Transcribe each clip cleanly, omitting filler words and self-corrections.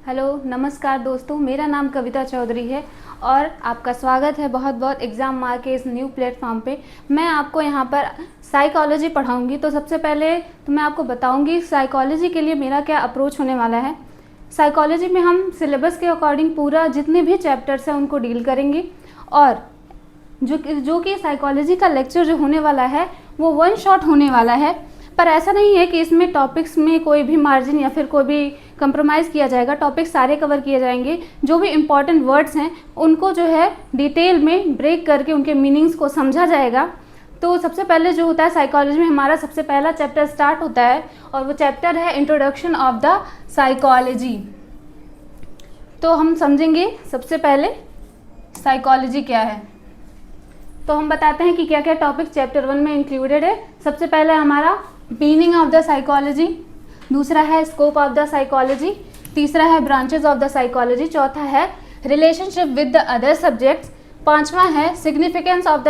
Hello नमस्कार दोस्तों, मेरा नाम कविता चौधरी है और आपका स्वागत है बहुत बहुत एग्ज़ाम मार्क के इस न्यू प्लेटफॉर्म पे। मैं आपको यहाँ पर साइकोलॉजी पढ़ाऊँगी। तो सबसे पहले तो मैं आपको बताऊँगी साइकोलॉजी के लिए मेरा क्या अप्रोच होने वाला है। साइकोलॉजी में हम सिलेबस के अकॉर्डिंग पूरा जितने भी चैप्टर्स हैं उनको डील करेंगे और जो कि साइकोलॉजी का लेक्चर जो होने वाला है वो वन शॉट होने वाला है। पर ऐसा नहीं है कि इसमें टॉपिक्स में कोई भी मार्जिन या फिर कोई भी कंप्रोमाइज़ किया जाएगा। टॉपिक सारे कवर किए जाएंगे। जो भी इम्पॉर्टेंट वर्ड्स हैं उनको जो है डिटेल में ब्रेक करके उनके मीनिंग्स को समझा जाएगा। तो सबसे पहले जो होता है साइकोलॉजी में हमारा सबसे पहला चैप्टर स्टार्ट होता है और वो चैप्टर है इंट्रोडक्शन ऑफ द साइकोलॉजी। तो हम समझेंगे सबसे पहले साइकोलॉजी क्या है। तो हम बताते हैं कि क्या क्या टॉपिक चैप्टर 1 में इंक्लूडेड है। सबसे पहले हमारा मीनिंग ऑफ द साइकोलॉजी, दूसरा है स्कोप ऑफ द साइकोलॉजी, तीसरा है ब्रांचेस ऑफ द साइकोलॉजी, चौथा है relationship with the other subjects, पांचवा है significance of the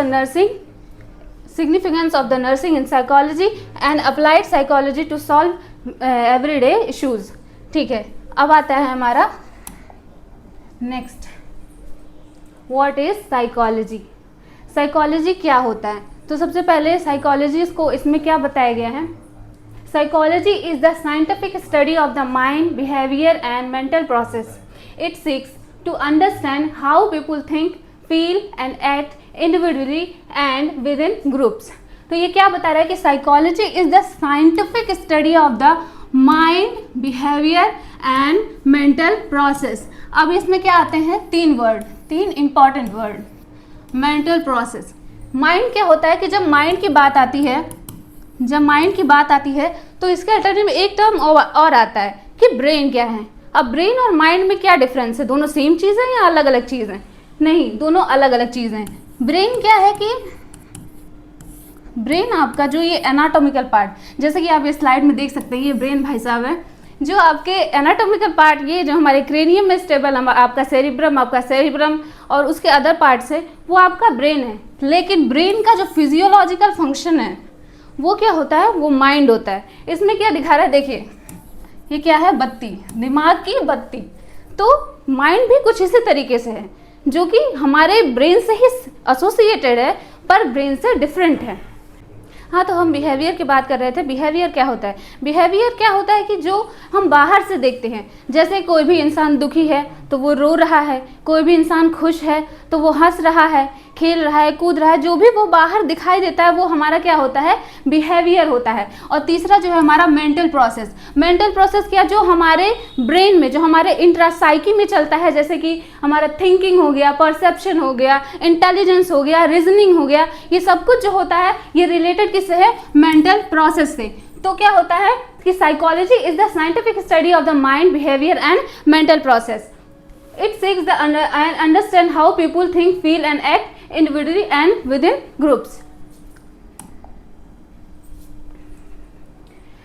nursing in psychology and applied psychology to solve everyday issues. ठीक है, अब आता है हमारा next, what is psychology. Psychology क्या होता है। तो सबसे पहले साइकोलॉजी को इसमें क्या बताया गया है। Psychology is the scientific study of the mind, behaviour and mental process. It seeks to understand how people think, feel and act individually and within groups. तो ये क्या बता रहा है कि psychology is the scientific study of the mind, behaviour and mental process. अब इसमें क्या आते हैं तीन important word. Mental process, mind क्या होता है कि जब माइंड की बात आती है तो इसके अल्टरनेटिव में एक टर्म और आता है कि ब्रेन क्या है। अब ब्रेन और माइंड में क्या डिफरेंस है, दोनों सेम चीज़ है या अलग अलग चीज़ है? नहीं, दोनों अलग अलग चीज़ हैं। ब्रेन क्या है कि ब्रेन आपका जो ये एनाटॉमिकल पार्ट, जैसे कि आप ये स्लाइड में देख सकते हैं, ये ब्रेन भाई साहब है। जो आपके एनाटॉमिकल पार्ट, ये जो हमारे क्रेनियम में स्टेबल आपका सेरिब्रम और उसके अदर पार्ट्स है, वो आपका ब्रेन है। लेकिन ब्रेन का जो फिजियोलॉजिकल फंक्शन है वो क्या होता है, वो माइंड होता है। इसमें क्या दिखा रहा है, देखिए ये क्या है, बत्ती, दिमाग की बत्ती। तो माइंड भी कुछ इसी तरीके से है जो कि हमारे ब्रेन से ही एसोसिएटेड है पर ब्रेन से डिफरेंट है। हाँ, तो हम बिहेवियर की बात कर रहे थे। बिहेवियर क्या होता है? बिहेवियर क्या होता है कि जो हम बाहर से देखते हैं, जैसे कोई भी इंसान दुखी है तो वो रो रहा है, कोई भी इंसान खुश है तो वो हंस रहा है, खेल रहा है, कूद रहा है, जो भी वो बाहर दिखाई देता है वो हमारा क्या होता है, बिहेवियर होता है। और तीसरा जो है हमारा मेंटल प्रोसेस। मेंटल प्रोसेस क्या, जो हमारे ब्रेन में, जो हमारे इंट्रासाइकी में चलता है, जैसे कि हमारा थिंकिंग हो गया, परसेप्शन हो गया, इंटेलिजेंस हो गया, रीजनिंग हो गया, ये सब कुछ जो होता है ये रिलेटेड किससे है, मेंटल प्रोसेस से। तो क्या होता है कि psychology is the scientific study of the mind, behaviour and mental process. It seeks the and understand how people think, feel and act individually and within groups.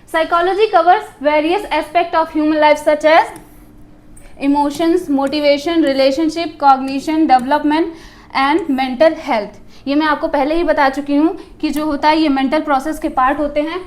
Psychology covers various aspects of human life such as emotions, motivation, relationship, cognition, development and mental health. ये मैं आपको पहले ही बता चुकी हूँ कि जो होता है ये मेंटल प्रोसेस के पार्ट होते हैं।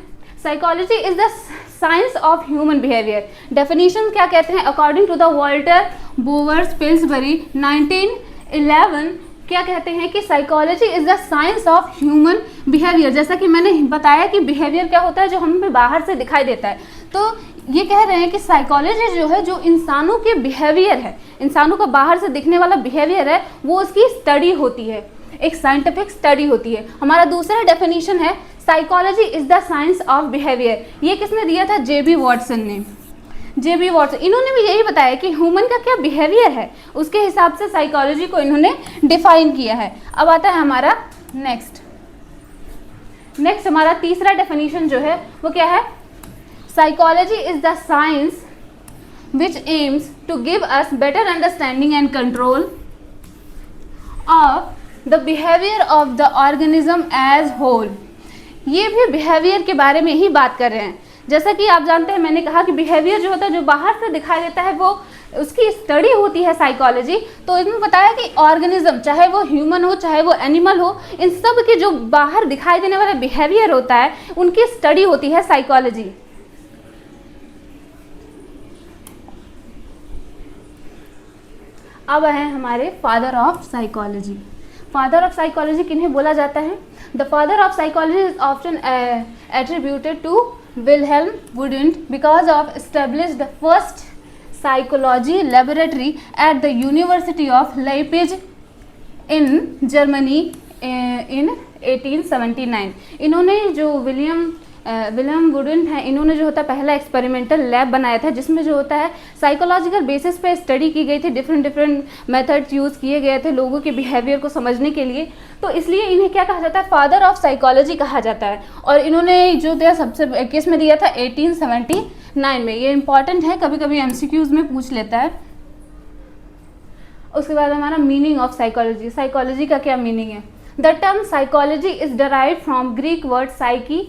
Psychology is the science of human behaviour. Definition क्या कहते हैं, according to the Walter Bowers Pillsbury 1911 क्या कहते हैं कि psychology is the science of human behaviour. जैसा कि मैंने बताया कि बिहेवियर क्या होता है, जो हमें बाहर से दिखाई देता है। तो ये कह रहे हैं कि साइकोलॉजी जो है, जो इंसानों के बिहेवियर है, इंसानों का बाहर से दिखने वाला बिहेवियर है, वो उसकी स्टडी होती है, एक साइंटिफिक स्टडी होती है। हमारा दूसरा डेफिनेशन है psychology is the science of behaviour. ये किसने दिया था, जेबी वॉटसन ने। जेबी वॉटसन, इन्होंने भी यही बताया कि ह्यूमन का क्या बिहेवियर है, उसके हिसाब से साइकोलॉजी को इन्होंने डिफाइन किया है। अब आता है हमारा नेक्स्ट हमारा तीसरा डेफिनेशन जो है वो क्या है, psychology is the science which aims to give us better understanding and control of the behaviour of the organism as whole. ये भी बिहेवियर के बारे में ही बात कर रहे हैं। जैसा कि आप जानते हैं, मैंने कहा कि बिहेवियर जो होता है, जो बाहर से दिखाई देता है, वो उसकी स्टडी होती है साइकोलॉजी। तो इसमें बताया कि ऑर्गेनिज्म, चाहे वो ह्यूमन हो चाहे वो एनिमल हो, इन सब के जो बाहर दिखाई देने वाला बिहेवियर होता है उनकी स्टडी होती है साइकोलॉजी। अब हैं हमारे father of psychology. Father of psychology किन्हें बोला जाता है? The father of psychology is often attributed to Wilhelm Wundt because of established the first psychology laboratory at the University of Leipzig in Germany in 1879। इन्होंने जो William wouldn't है, इन्होंने जो होता है पहला एक्सपेरिमेंटल लैब बनाया था जिसमें जो होता है साइकोलॉजिकल बेसिस पे स्टडी की गई थी, डिफरेंट मेथड्स यूज़ किए गए थे लोगों के बिहेवियर को समझने के लिए। तो इसलिए इन्हें क्या कहा जाता है? फादर ऑफ साइकोलॉजी कहा जाता है। और इन्होंने जो दिया सबसे किस में दिया था? 1879 में। ये इंपॉर्टेंट है, कभी कभी MCQs में पूछ लेता है। उसके बाद हमारा मीनिंग ऑफ साइकोलॉजी। साइकोलॉजी का क्या मीनिंग है? The term psychology is derived from Greek word psyche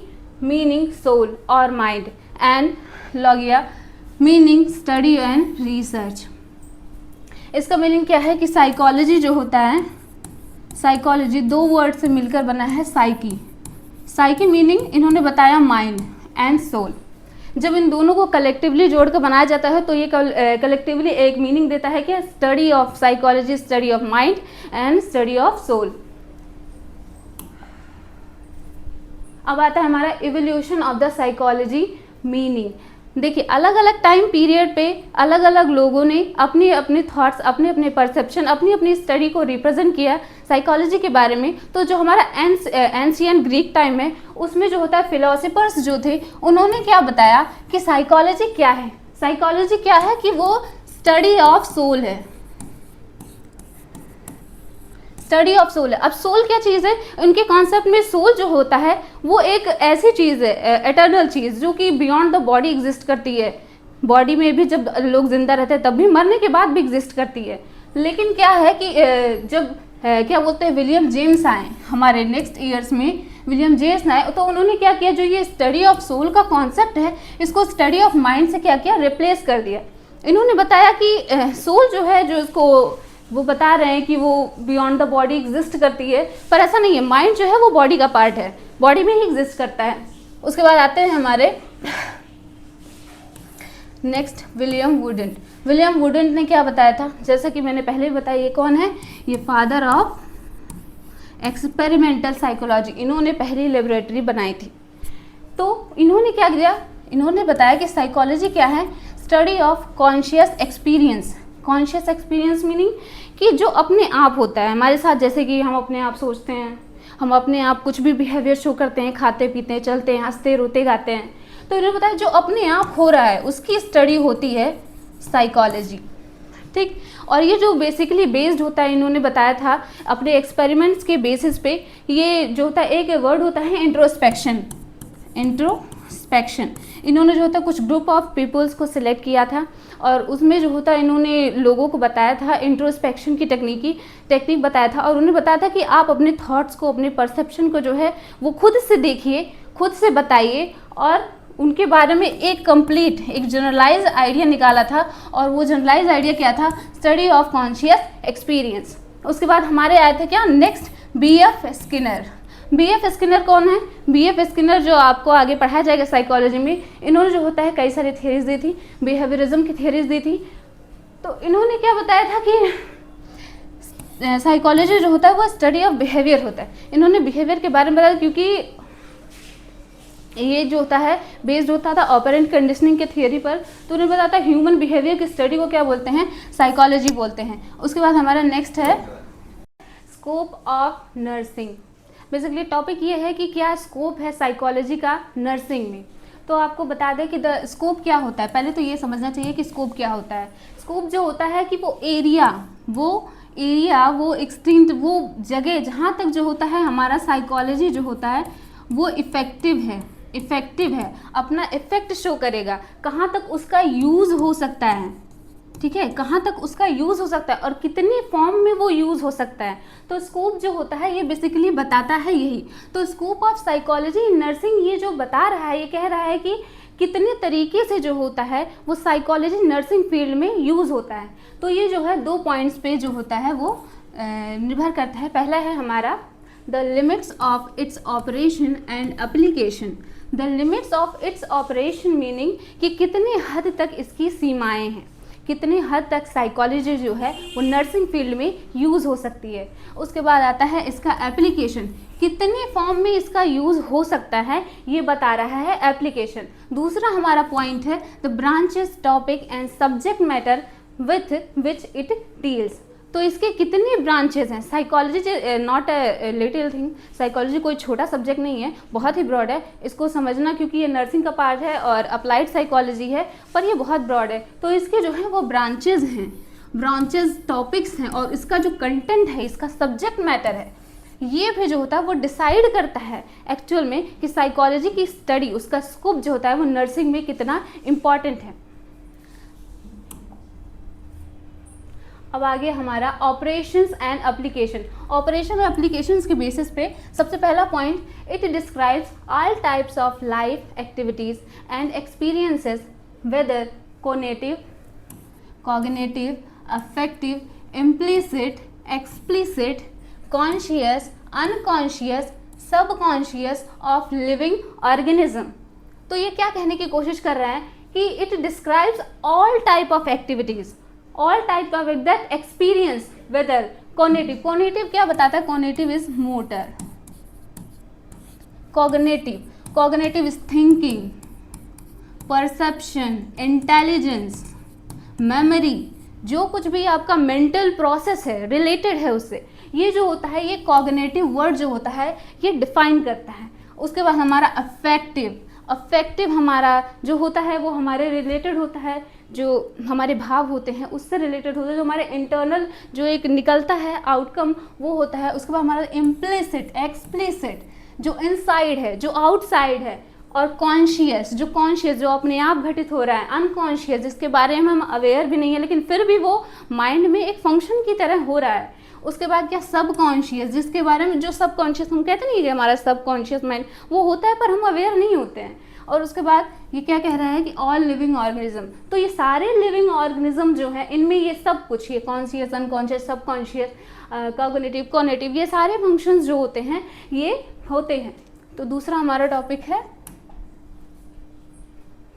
meaning soul और mind and logia meaning study and research. इसका मीनिंग क्या है कि साइकोलॉजी जो होता है, साइकोलॉजी दो वर्ड से मिलकर बना है साइकी। साइकी मीनिंग इन्होंने बताया माइंड एंड सोल। जब इन दोनों को कलेक्टिवली जोड़कर बनाया जाता है तो ये कलेक्टिवली एक मीनिंग देता है कि study of psychology, study of mind and study of soul. अब आता है हमारा evolution of the psychology meaning. देखिए अलग अलग टाइम पीरियड पे अलग अलग लोगों ने अपनी अपने थॉट्स, अपने अपने परसेप्शन, अपनी अपनी स्टडी को रिप्रेजेंट किया साइकोलॉजी के बारे में। तो जो हमारा एंशिएंट ग्रीक टाइम है उसमें जो होता है फिलोसोफर्स जो थे उन्होंने क्या बताया कि साइकोलॉजी क्या है? साइकोलॉजी क्या है कि वो स्टडी ऑफ सोल है, स्टडी ऑफ सोल है। अब सोल क्या चीज़ है? उनके कॉन्सेप्ट में सोल जो होता है वो एक ऐसी चीज़ है, एटर्नल चीज़, जो कि बियॉन्ड द बॉडी एग्जिस्ट करती है। बॉडी में भी जब लोग जिंदा रहते हैं तब भी, मरने के बाद भी एग्जिस्ट करती है। लेकिन क्या है कि जब क्या बोलते हैं विलियम जेम्स आए हमारे नेक्स्ट ईयर्स में, विलियम जेम्स आए तो उन्होंने क्या किया, जो ये स्टडी ऑफ सोल का कॉन्सेप्ट है इसको स्टडी ऑफ माइंड से क्या किया, रिप्लेस कर दिया। इन्होंने बताया कि सोल जो है, जो इसको वो बता रहे हैं कि वो बियॉन्ड द बॉडी एग्जिस्ट करती है, पर ऐसा नहीं है। माइंड जो है वो बॉडी का पार्ट है, बॉडी में ही एग्जिस्ट करता है। उसके बाद आते हैं हमारे next William wouldn't. William wouldn't ने क्या बताया था? जैसा कि मैंने पहले भी बताया, ये कौन है? ये फादर ऑफ एक्सपेरिमेंटल साइकोलॉजी। इन्होंने पहली लेबोरेटरी बनाई थी। तो इन्होंने क्या किया? इन्होंने बताया कि साइकोलॉजी क्या है? Study of conscious experience. Conscious experience meaning कि जो अपने आप होता है हमारे साथ, जैसे कि हम अपने आप सोचते हैं, हम अपने आप कुछ भी बिहेवियर शो करते हैं, खाते पीते हैं, चलते हैं, हंसते रोते गाते हैं। तो इन्होंने बताया जो अपने आप हो रहा है उसकी स्टडी होती है साइकोलॉजी, ठीक। और ये जो बेसिकली बेस्ड होता है, इन्होंने बताया था अपने एक्सपेरिमेंट्स के बेसिस पे, ये जो होता है एक वर्ड होता है इंट्रोस्पेक्शन। इंट्रोस्पेक्शन इन्होंने जो होता है कुछ ग्रुप ऑफ पीपल्स को सिलेक्ट किया था और उसमें जो होता है इन्होंने लोगों को बताया था इंट्रोस्पेक्शन की टेक्निक बताया था। और उन्हें बताया था कि आप अपने थॉट्स को, अपने परसेप्शन को जो है वो खुद से देखिए, खुद से बताइए और उनके बारे में एक कंप्लीट, एक जनरलाइज आइडिया निकाला था। और वो जनरलाइज आइडिया क्या था? Study of conscious experience. उसके बाद हमारे आए थे क्या next? B.F. Skinner. B.F. Skinner कौन है? B.F. स्किनर जो आपको आगे पढ़ाया जाएगा साइकोलॉजी में, इन्होंने जो होता है कई सारी थियरीज दी थी, बिहेवियरिज्म की थियरीज दी थी। तो इन्होंने क्या बताया था कि साइकोलॉजी जो होता है वो स्टडी ऑफ बिहेवियर होता है। इन्होंने बिहेवियर के बारे में बताया क्योंकि ये जो होता है बेस्ड होता था ऑपरेंट कंडीशनिंग के थियरी पर। तो उन्हें बताता है ह्यूमन बिहेवियर की स्टडी को क्या बोलते हैं? साइकोलॉजी बोलते हैं। उसके बाद हमारा नेक्स्ट है scope of nursing. Basically topic ये है कि क्या स्कोप है साइकोलॉजी का नर्सिंग में। तो आपको बता दें कि द स्कोप क्या होता है। पहले तो ये समझना चाहिए कि स्कोप क्या होता है। स्कोप जो होता है कि वो एरिया, वो एक्सटेंट, वो जगह जहाँ तक जो होता है हमारा साइकोलॉजी जो होता है वो इफ़ेक्टिव है, अपना इफेक्ट शो करेगा, कहाँ तक उसका यूज़ हो सकता है, ठीक है, कहाँ तक उसका यूज़ हो सकता है और कितनी फॉर्म में वो यूज़ हो सकता है। तो स्कोप जो होता है ये बेसिकली बताता है यही। तो स्कोप ऑफ साइकोलॉजी नर्सिंग ये जो बता रहा है, ये कह रहा है कि कितने तरीके से जो होता है वो साइकोलॉजी नर्सिंग फील्ड में यूज़ होता है। तो ये जो है 2 पॉइंट्स पे जो होता है वो निर्भर करता है। पहला है हमारा the limits of its operation and application. The limits of its operation meaning कि कितने हद तक इसकी सीमाएं हैं, कितनी हद तक साइकोलॉजी जो है वो नर्सिंग फील्ड में यूज़ हो सकती है। उसके बाद आता है इसका एप्लीकेशन, कितने फॉर्म में इसका यूज़ हो सकता है ये बता रहा है एप्लीकेशन। दूसरा हमारा पॉइंट है the branches topic and subject matter with which it deals. तो इसके कितने ब्रांचेस हैं। Psychology not a little thing, psychology कोई छोटा सब्जेक्ट नहीं है, बहुत ही ब्रॉड है। इसको समझना, क्योंकि ये नर्सिंग का पार्ट है और अप्लाइड साइकोलॉजी है, पर ये बहुत ब्रॉड है। तो इसके जो है वो ब्रांचेस हैं, ब्रांचेस टॉपिक्स हैं, और इसका जो कंटेंट है, इसका सब्जेक्ट मैटर है, ये भी जो होता है वो डिसाइड करता है एक्चुअल में कि साइकोलॉजी की स्टडी, उसका स्कोप जो होता है वो नर्सिंग में कितना इम्पॉर्टेंट है। अब आगे हमारा ऑपरेशंस एंड एप्लीकेशन। ऑपरेशन और एप्लीकेशंस के बेसिस पे सबसे पहला point, it describes all types of life activities and experiences whether cognitive, affective, implicit, explicit, conscious, unconscious, subconscious of living organism. तो ये क्या कहने की कोशिश कर रहा है कि it describes all type of activities, all type of that experience whether cognitive. Cognitive क्या बताता है? Cognitive is motor, cognitive is thinking, perception, intelligence, memory, जो कुछ भी आपका मेंटल प्रोसेस है रिलेटेड है उससे, ये जो होता है ये कॉग्निटिव वर्ड जो होता है ये डिफाइन करता है। उसके बाद हमारा अफेक्टिव हमारा जो होता है वो हमारे रिलेटेड होता है, जो हमारे भाव होते हैं उससे रिलेटेड होता है, जो हमारे इंटरनल जो एक निकलता है आउटकम वो होता है। उसके बाद हमारा इम्प्लिसिट, एक्सप्लिसिट, जो इनसाइड है, जो आउटसाइड है, और कॉन्शियस जो अपने आप घटित हो रहा है, अनकॉन्शियस जिसके बारे में हम अवेयर भी नहीं है लेकिन फिर भी वो माइंड में एक फंक्शन की तरह हो रहा है। उसके बाद क्या? सब कॉन्शियस, जिसके बारे में जो सब कॉन्शियस हम कहते नहीं कि हमारा सब कॉन्शियस माइंड वो होता है पर हम अवेयर नहीं होते हैं। और उसके बाद ये क्या कह रहा है कि ऑल लिविंग ऑर्गेनिज्म, तो ये सारे लिविंग ऑर्गेनिज्म जो है इनमें ये सब कुछ, ये कॉन्शियस, अनकॉन्शियस, सब कॉन्शियस, कॉग्निटिव, ये सारे फंक्शंस जो होते हैं ये होते हैं। तो दूसरा हमारा टॉपिक है,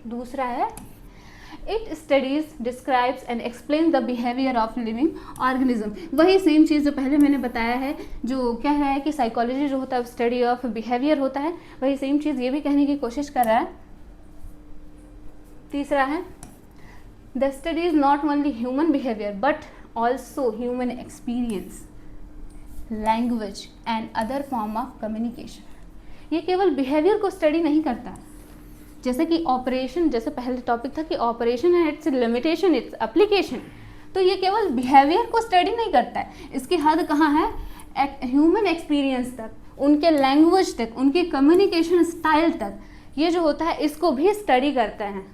दूसरा है it studies, describes and explain the behaviour of living organism. वही सेम चीज़ जो पहले मैंने बताया है, जो कह रहा है कि साइकोलॉजी जो होता है स्टडी ऑफ बिहेवियर होता है, वही सेम चीज़ ये भी कहने की कोशिश कर रहा है। तीसरा है the studies not only human behaviour but also human experience, language and other form of communication. ये केवल बिहेवियर को स्टडी नहीं करता, जैसे कि ऑपरेशन, जैसे पहले टॉपिक था कि ऑपरेशन है इट्स लिमिटेशन, इट्स एप्लीकेशन, तो ये केवल बिहेवियर को स्टडी नहीं करता है, इसकी हद कहाँ है? ह्यूमन एक्सपीरियंस तक, उनके लैंग्वेज तक, उनके कम्युनिकेशन स्टाइल तक, ये जो होता है इसको भी स्टडी करता है।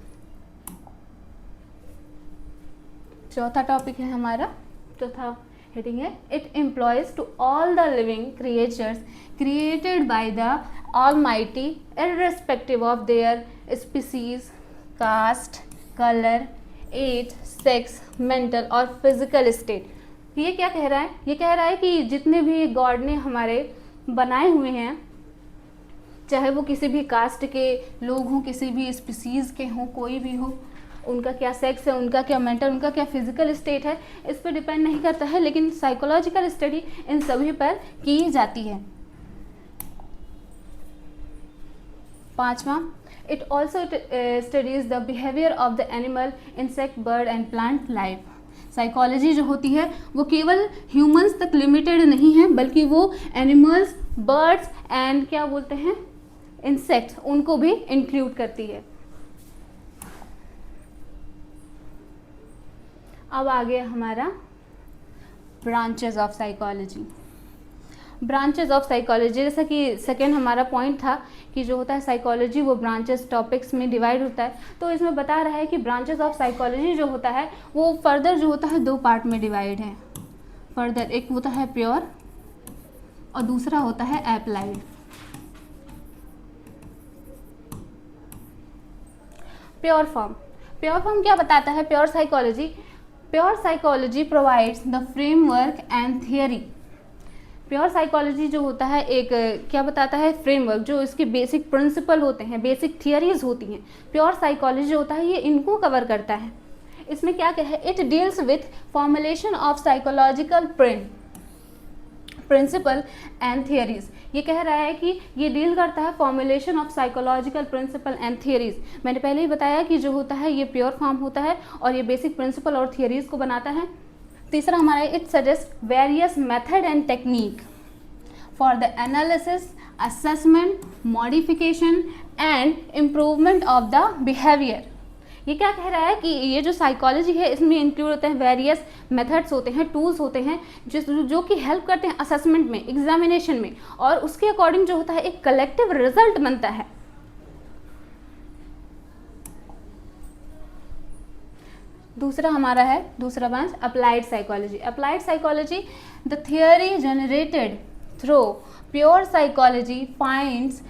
चौथा टॉपिक है हमारा, चौथा हेडिंग है it employs to all the living creatures created by the almighty irrespective of their species, caste, color, age, sex, mental और physical state। ये क्या कह रहा है? ये कह रहा है कि जितने भी गॉड ने हमारे बनाए हुए हैं, चाहे वो किसी भी कास्ट के लोग हों, किसी भी स्पीसीज के हों, कोई भी हो, उनका क्या सेक्स है, उनका क्या मेंटल, उनका क्या फिजिकल स्टेट है, इस पर डिपेंड नहीं करता है, लेकिन साइकोलॉजिकल स्टडी इन सभी पर की जाती है। पांचवा, it also studies the behaviour of the animal, insect, bird and plant life. Psychology जो होती है वो केवल ह्यूमंस तक लिमिटेड नहीं है, बल्कि वो एनिमल्स, बर्ड्स एंड क्या बोलते हैं, इंसेक्ट्स, उनको भी इंक्लूड करती है। अब आ गया हमारा branches of psychology. Branches of psychology, जैसा कि सेकेंड हमारा पॉइंट था कि जो होता है साइकोलॉजी वो ब्रांचेस टॉपिक्स में डिवाइड होता है, तो इसमें बता रहा है कि ब्रांचेस ऑफ साइकोलॉजी जो होता है वो फर्दर जो होता है दो पार्ट में डिवाइड है। फर्दर एक होता है प्योर और दूसरा होता है एप्लाइड। प्योर फॉर्म क्या बताता है? Pure psychology provides the framework and theory. Pure psychology जो होता है एक क्या बताता है? फ्रेमवर्क, जो इसके बेसिक प्रिंसिपल होते हैं, बेसिक थियरीज होती हैं। प्योर साइकोलॉजी जो होता है ये इनको कवर करता है, इसमें क्या क्या है, it deals with formulation of psychological principle and theories. ये कह रहा है कि ये डील करता है formulation of psychological principle and theories. मैंने पहले ही बताया कि जो होता है ये प्योर फॉर्म होता है और ये बेसिक प्रिंसिपल और थियरीज को बनाता है। तीसरा हमारा it suggest various method and technique for the analysis, assessment, modification and improvement of the behaviour. ये क्या कह रहा है कि ये जो साइकोलॉजी है इसमें इंक्लूड होते हैं वेरियस मेथड्स होते हैं, टूल्स होते हैं जो कि हेल्प करते हैं असेसमेंट में, एग्जामिनेशन में, और उसके अकॉर्डिंग जो होता है एक कलेक्टिव रिजल्ट बनता है। दूसरा हमारा है दूसरा branch applied psychology. Applied psychology the theory generated through pure psychology finds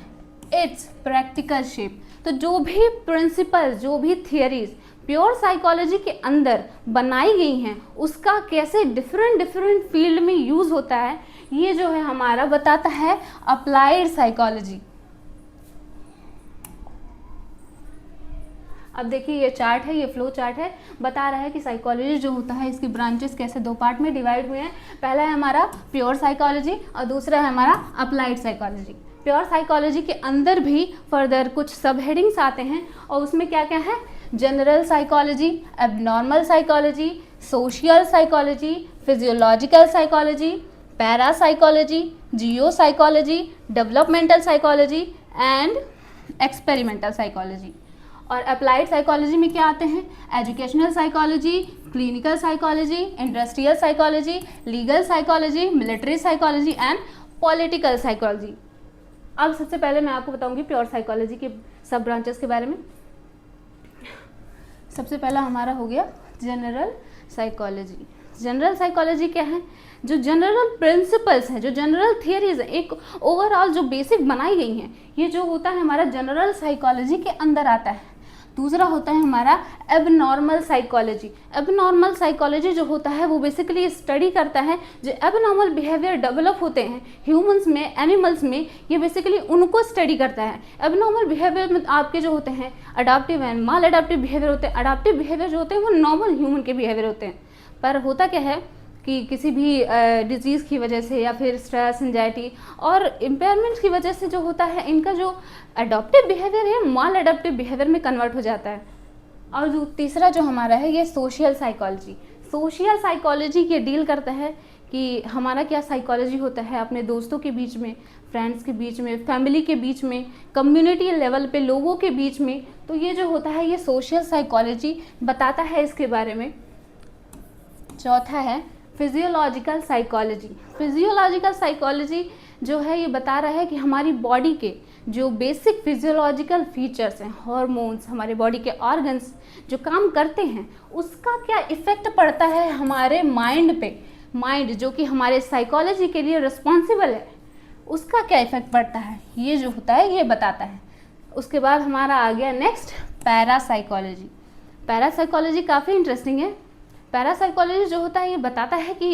it's practical shape. तो जो भी प्रिंसिपल, जो भी थियरीज प्योर साइकोलॉजी के अंदर बनाई गई हैं उसका कैसे डिफरेंट फील्ड में यूज होता है, ये जो है हमारा बताता है अप्लाइड साइकोलॉजी। अब देखिए ये चार्ट है, ये फ्लो चार्ट है, बता रहा है कि साइकोलॉजी जो होता है इसकी ब्रांचेस कैसे दो पार्ट में डिवाइड हुए हैं। पहला है हमारा प्योर साइकोलॉजी और दूसरा है हमारा अप्लाइड साइकोलॉजी। प्योर साइकोलॉजी के अंदर भी फर्दर कुछ सब हेडिंग्स आते हैं और उसमें क्या क्या है, general psychology, abnormal psychology, social psychology, physiological psychology, para psychology, Jio psychology, developmental psychology and experimental psychology. और अप्लाइड साइकोलॉजी में क्या आते हैं, educational psychology, clinical psychology, industrial psychology, legal psychology, military psychology and political psychology. अब सबसे पहले मैं आपको बताऊंगी प्योर साइकोलॉजी के सब ब्रांचेस के बारे में। सबसे पहला हमारा हो गया जनरल साइकोलॉजी। जनरल साइकोलॉजी क्या है, जो जनरल प्रिंसिपल्स हैं, जो जनरल थियरीज हैं, एक ओवरऑल जो बेसिक बनाई गई हैं, ये जो होता है हमारा जनरल साइकोलॉजी के अंदर आता है। दूसरा होता है हमारा एबनॉर्मल साइकोलॉजी। एबनॉर्मल साइकोलॉजी जो होता है वो बेसिकली स्टडी करता है जो एबनॉर्मल बिहेवियर डेवलप होते हैं ह्यूमंस में, एनिमल्स में, ये बेसिकली उनको स्टडी करता है। एबनॉर्मल बिहेवियर में आपके जो होते हैं adaptive and mall adaptive behaviour होते हैं। अडाप्टिव बिहेवियर जो होते हैं वो नॉर्मल ह्यूमन के बिहेवियर होते हैं, पर होता क्या है कि किसी भी डिजीज़ की वजह से या फिर स्ट्रेस, एंजाइटी और इम्पेयरमेंट की वजह से जो होता है इनका जो अडॉप्टिव बिहेवियर है माल अडॉप्टिव बिहेवियर में कन्वर्ट हो जाता है। और जो तीसरा जो हमारा है ये सोशल साइकोलॉजी। सोशल साइकोलॉजी ये डील करता है कि हमारा क्या साइकोलॉजी होता है अपने दोस्तों के बीच में, फ्रेंड्स के बीच में, फैमिली के बीच में, कम्युनिटी लेवल पे लोगों के बीच में। तो ये जो होता है ये सोशल साइकोलॉजी बताता है इसके बारे में। चौथा है फिजियोलॉजिकल साइकोलॉजी। फिजियोलॉजिकल साइकोलॉजी जो है ये बता रहा है कि हमारी बॉडी के जो बेसिक फिजियोलॉजिकल फीचर्स हैं, हार्मोन्स, हमारे बॉडी के ऑर्गन्स जो काम करते हैं उसका क्या इफ़ेक्ट पड़ता है हमारे माइंड पे। माइंड जो कि हमारे साइकोलॉजी के लिए रिस्पॉन्सिबल है उसका क्या इफ़ेक्ट पड़ता है, ये जो होता है ये बताता है। उसके बाद हमारा आ गया नेक्स्ट पैरासाइकोलॉजी। पैरासाइकोलॉजी काफ़ी इंटरेस्टिंग है। पैरासाइकोलॉजी जो होता है ये बताता है कि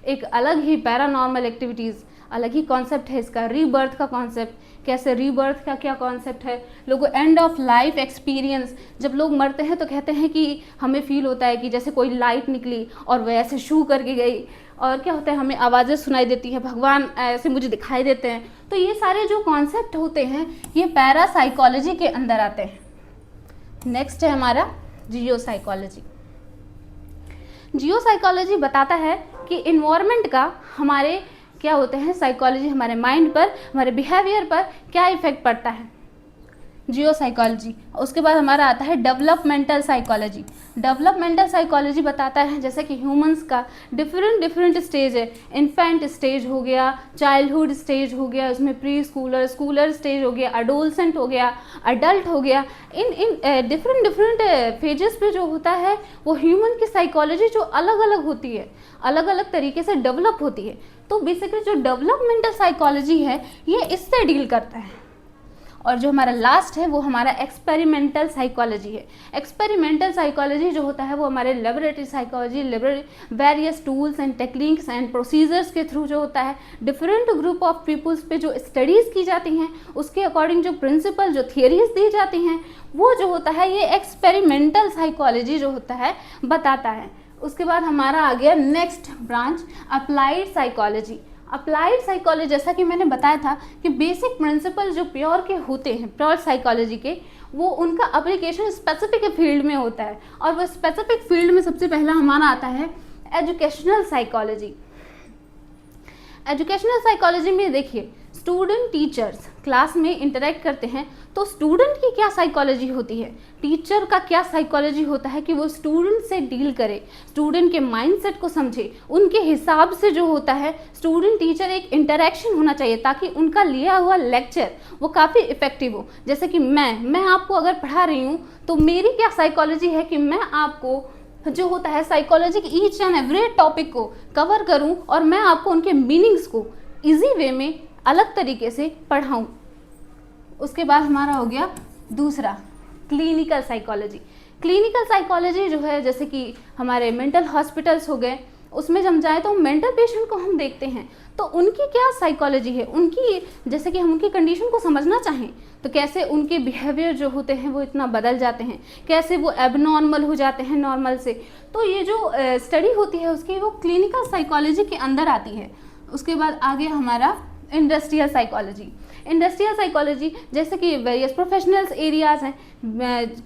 एक अलग ही पैरानॉर्मल एक्टिविटीज़, अलग ही कॉन्सेप्ट है इसका। रीबर्थ का कॉन्सेप्ट, कैसे रीबर्थ का क्या कॉन्सेप्ट है। लोगों एंड ऑफ लाइफ एक्सपीरियंस, जब लोग मरते हैं तो कहते हैं कि हमें फील होता है कि जैसे कोई लाइट निकली और वह ऐसे शू करके गई, और क्या होता है हमें आवाज़ें सुनाई देती है, भगवान ऐसे मुझे दिखाई देते हैं। तो ये सारे जो कॉन्सेप्ट होते हैं ये पैरासाइकोलॉजी के अंदर आते हैं। नेक्स्ट है हमारा जियो साइकोलॉजी। जियो साइकोलॉजी बताता है कि इन्वायरमेंट का हमारे क्या होते हैं साइकोलॉजी, हमारे माइंड पर, हमारे बिहेवियर पर क्या इफेक्ट पड़ता है, जियो साइकोलॉजी। उसके बाद हमारा आता है डेवलपमेंटल साइकोलॉजी। डेवलपमेंटल साइकोलॉजी बताता है जैसे कि ह्यूमंस का डिफरेंट स्टेज है। इन्फेंट स्टेज हो गया, चाइल्डहुड स्टेज हो गया, उसमें प्री स्कूलर, स्कूलर स्टेज हो गया, अडोलसेंट हो गया, अडल्ट हो गया। इन डिफरेंट फेजेस पे जो होता है वो ह्यूमन की साइकोलॉजी जो अलग अलग होती है, अलग अलग तरीके से डेवलप होती है। तो बेसिकली जो डेवलपमेंटल साइकोलॉजी है ये इससे डील करता है। और जो हमारा लास्ट है वो हमारा एक्सपेरिमेंटल साइकोलॉजी है। एक्सपेरिमेंटल साइकोलॉजी जो होता है वो हमारे laboratory psychology, various tools and techniques and procedures के थ्रू जो होता है डिफरेंट ग्रुप ऑफ पीपल्स पे जो स्टडीज़ की जाती हैं, उसके अकॉर्डिंग जो प्रिंसिपल, जो थियरीज दी जाती हैं, वो जो होता है ये एक्सपेरिमेंटल साइकोलॉजी जो होता है बताता है। उसके बाद हमारा आ गया next branch applied psychology. Applied psychology, जैसा कि मैंने बताया था कि बेसिक प्रिंसिपल जो प्योर के होते हैं, प्योर साइकोलॉजी के, वो उनका एप्लीकेशन स्पेसिफिक फील्ड में होता है, और वो स्पेसिफिक फील्ड में सबसे पहला हमारा आता है एजुकेशनल साइकोलॉजी। एजुकेशनल साइकोलॉजी में देखिए, स्टूडेंट टीचर्स क्लास में इंटरेक्ट करते हैं तो स्टूडेंट की क्या साइकोलॉजी होती है, टीचर का क्या साइकोलॉजी होता है कि वो स्टूडेंट से डील करे, स्टूडेंट के माइंडसेट को समझे, उनके हिसाब से जो होता है स्टूडेंट टीचर एक इंटरेक्शन होना चाहिए ताकि उनका लिया हुआ लेक्चर वो काफ़ी इफेक्टिव हो। जैसे कि मैं आपको अगर पढ़ा रही हूँ तो मेरी क्या साइकोलॉजी है कि मैं आपको जो होता है साइकोलॉजी के ईच एंड एवरी टॉपिक को कवर करूं और मैं आपको उनके मीनिंग्स को इजी वे में अलग तरीके से पढ़ाऊं। उसके बाद हमारा हो गया दूसरा क्लिनिकल साइकोलॉजी। क्लिनिकल साइकोलॉजी जो है, जैसे कि हमारे मेंटल हॉस्पिटल्स हो गए, उसमें जब हम जाए तो मेंटल पेशेंट को हम देखते हैं तो उनकी क्या साइकोलॉजी है, उनकी जैसे कि हम उनकी कंडीशन को समझना चाहें तो कैसे उनके बिहेवियर जो होते हैं वो इतना बदल जाते हैं, कैसे वो एबनॉर्मल हो जाते हैं नॉर्मल से, तो ये जो स्टडी होती है उसकी वो क्लिनिकल साइकोलॉजी के अंदर आती है। उसके बाद आगे हमारा इंडस्ट्रियल साइकोलॉजी। इंडस्ट्रियल साइकोलॉजी जैसे कि वेरियस प्रोफेशनल्स एरियाज़ हैं,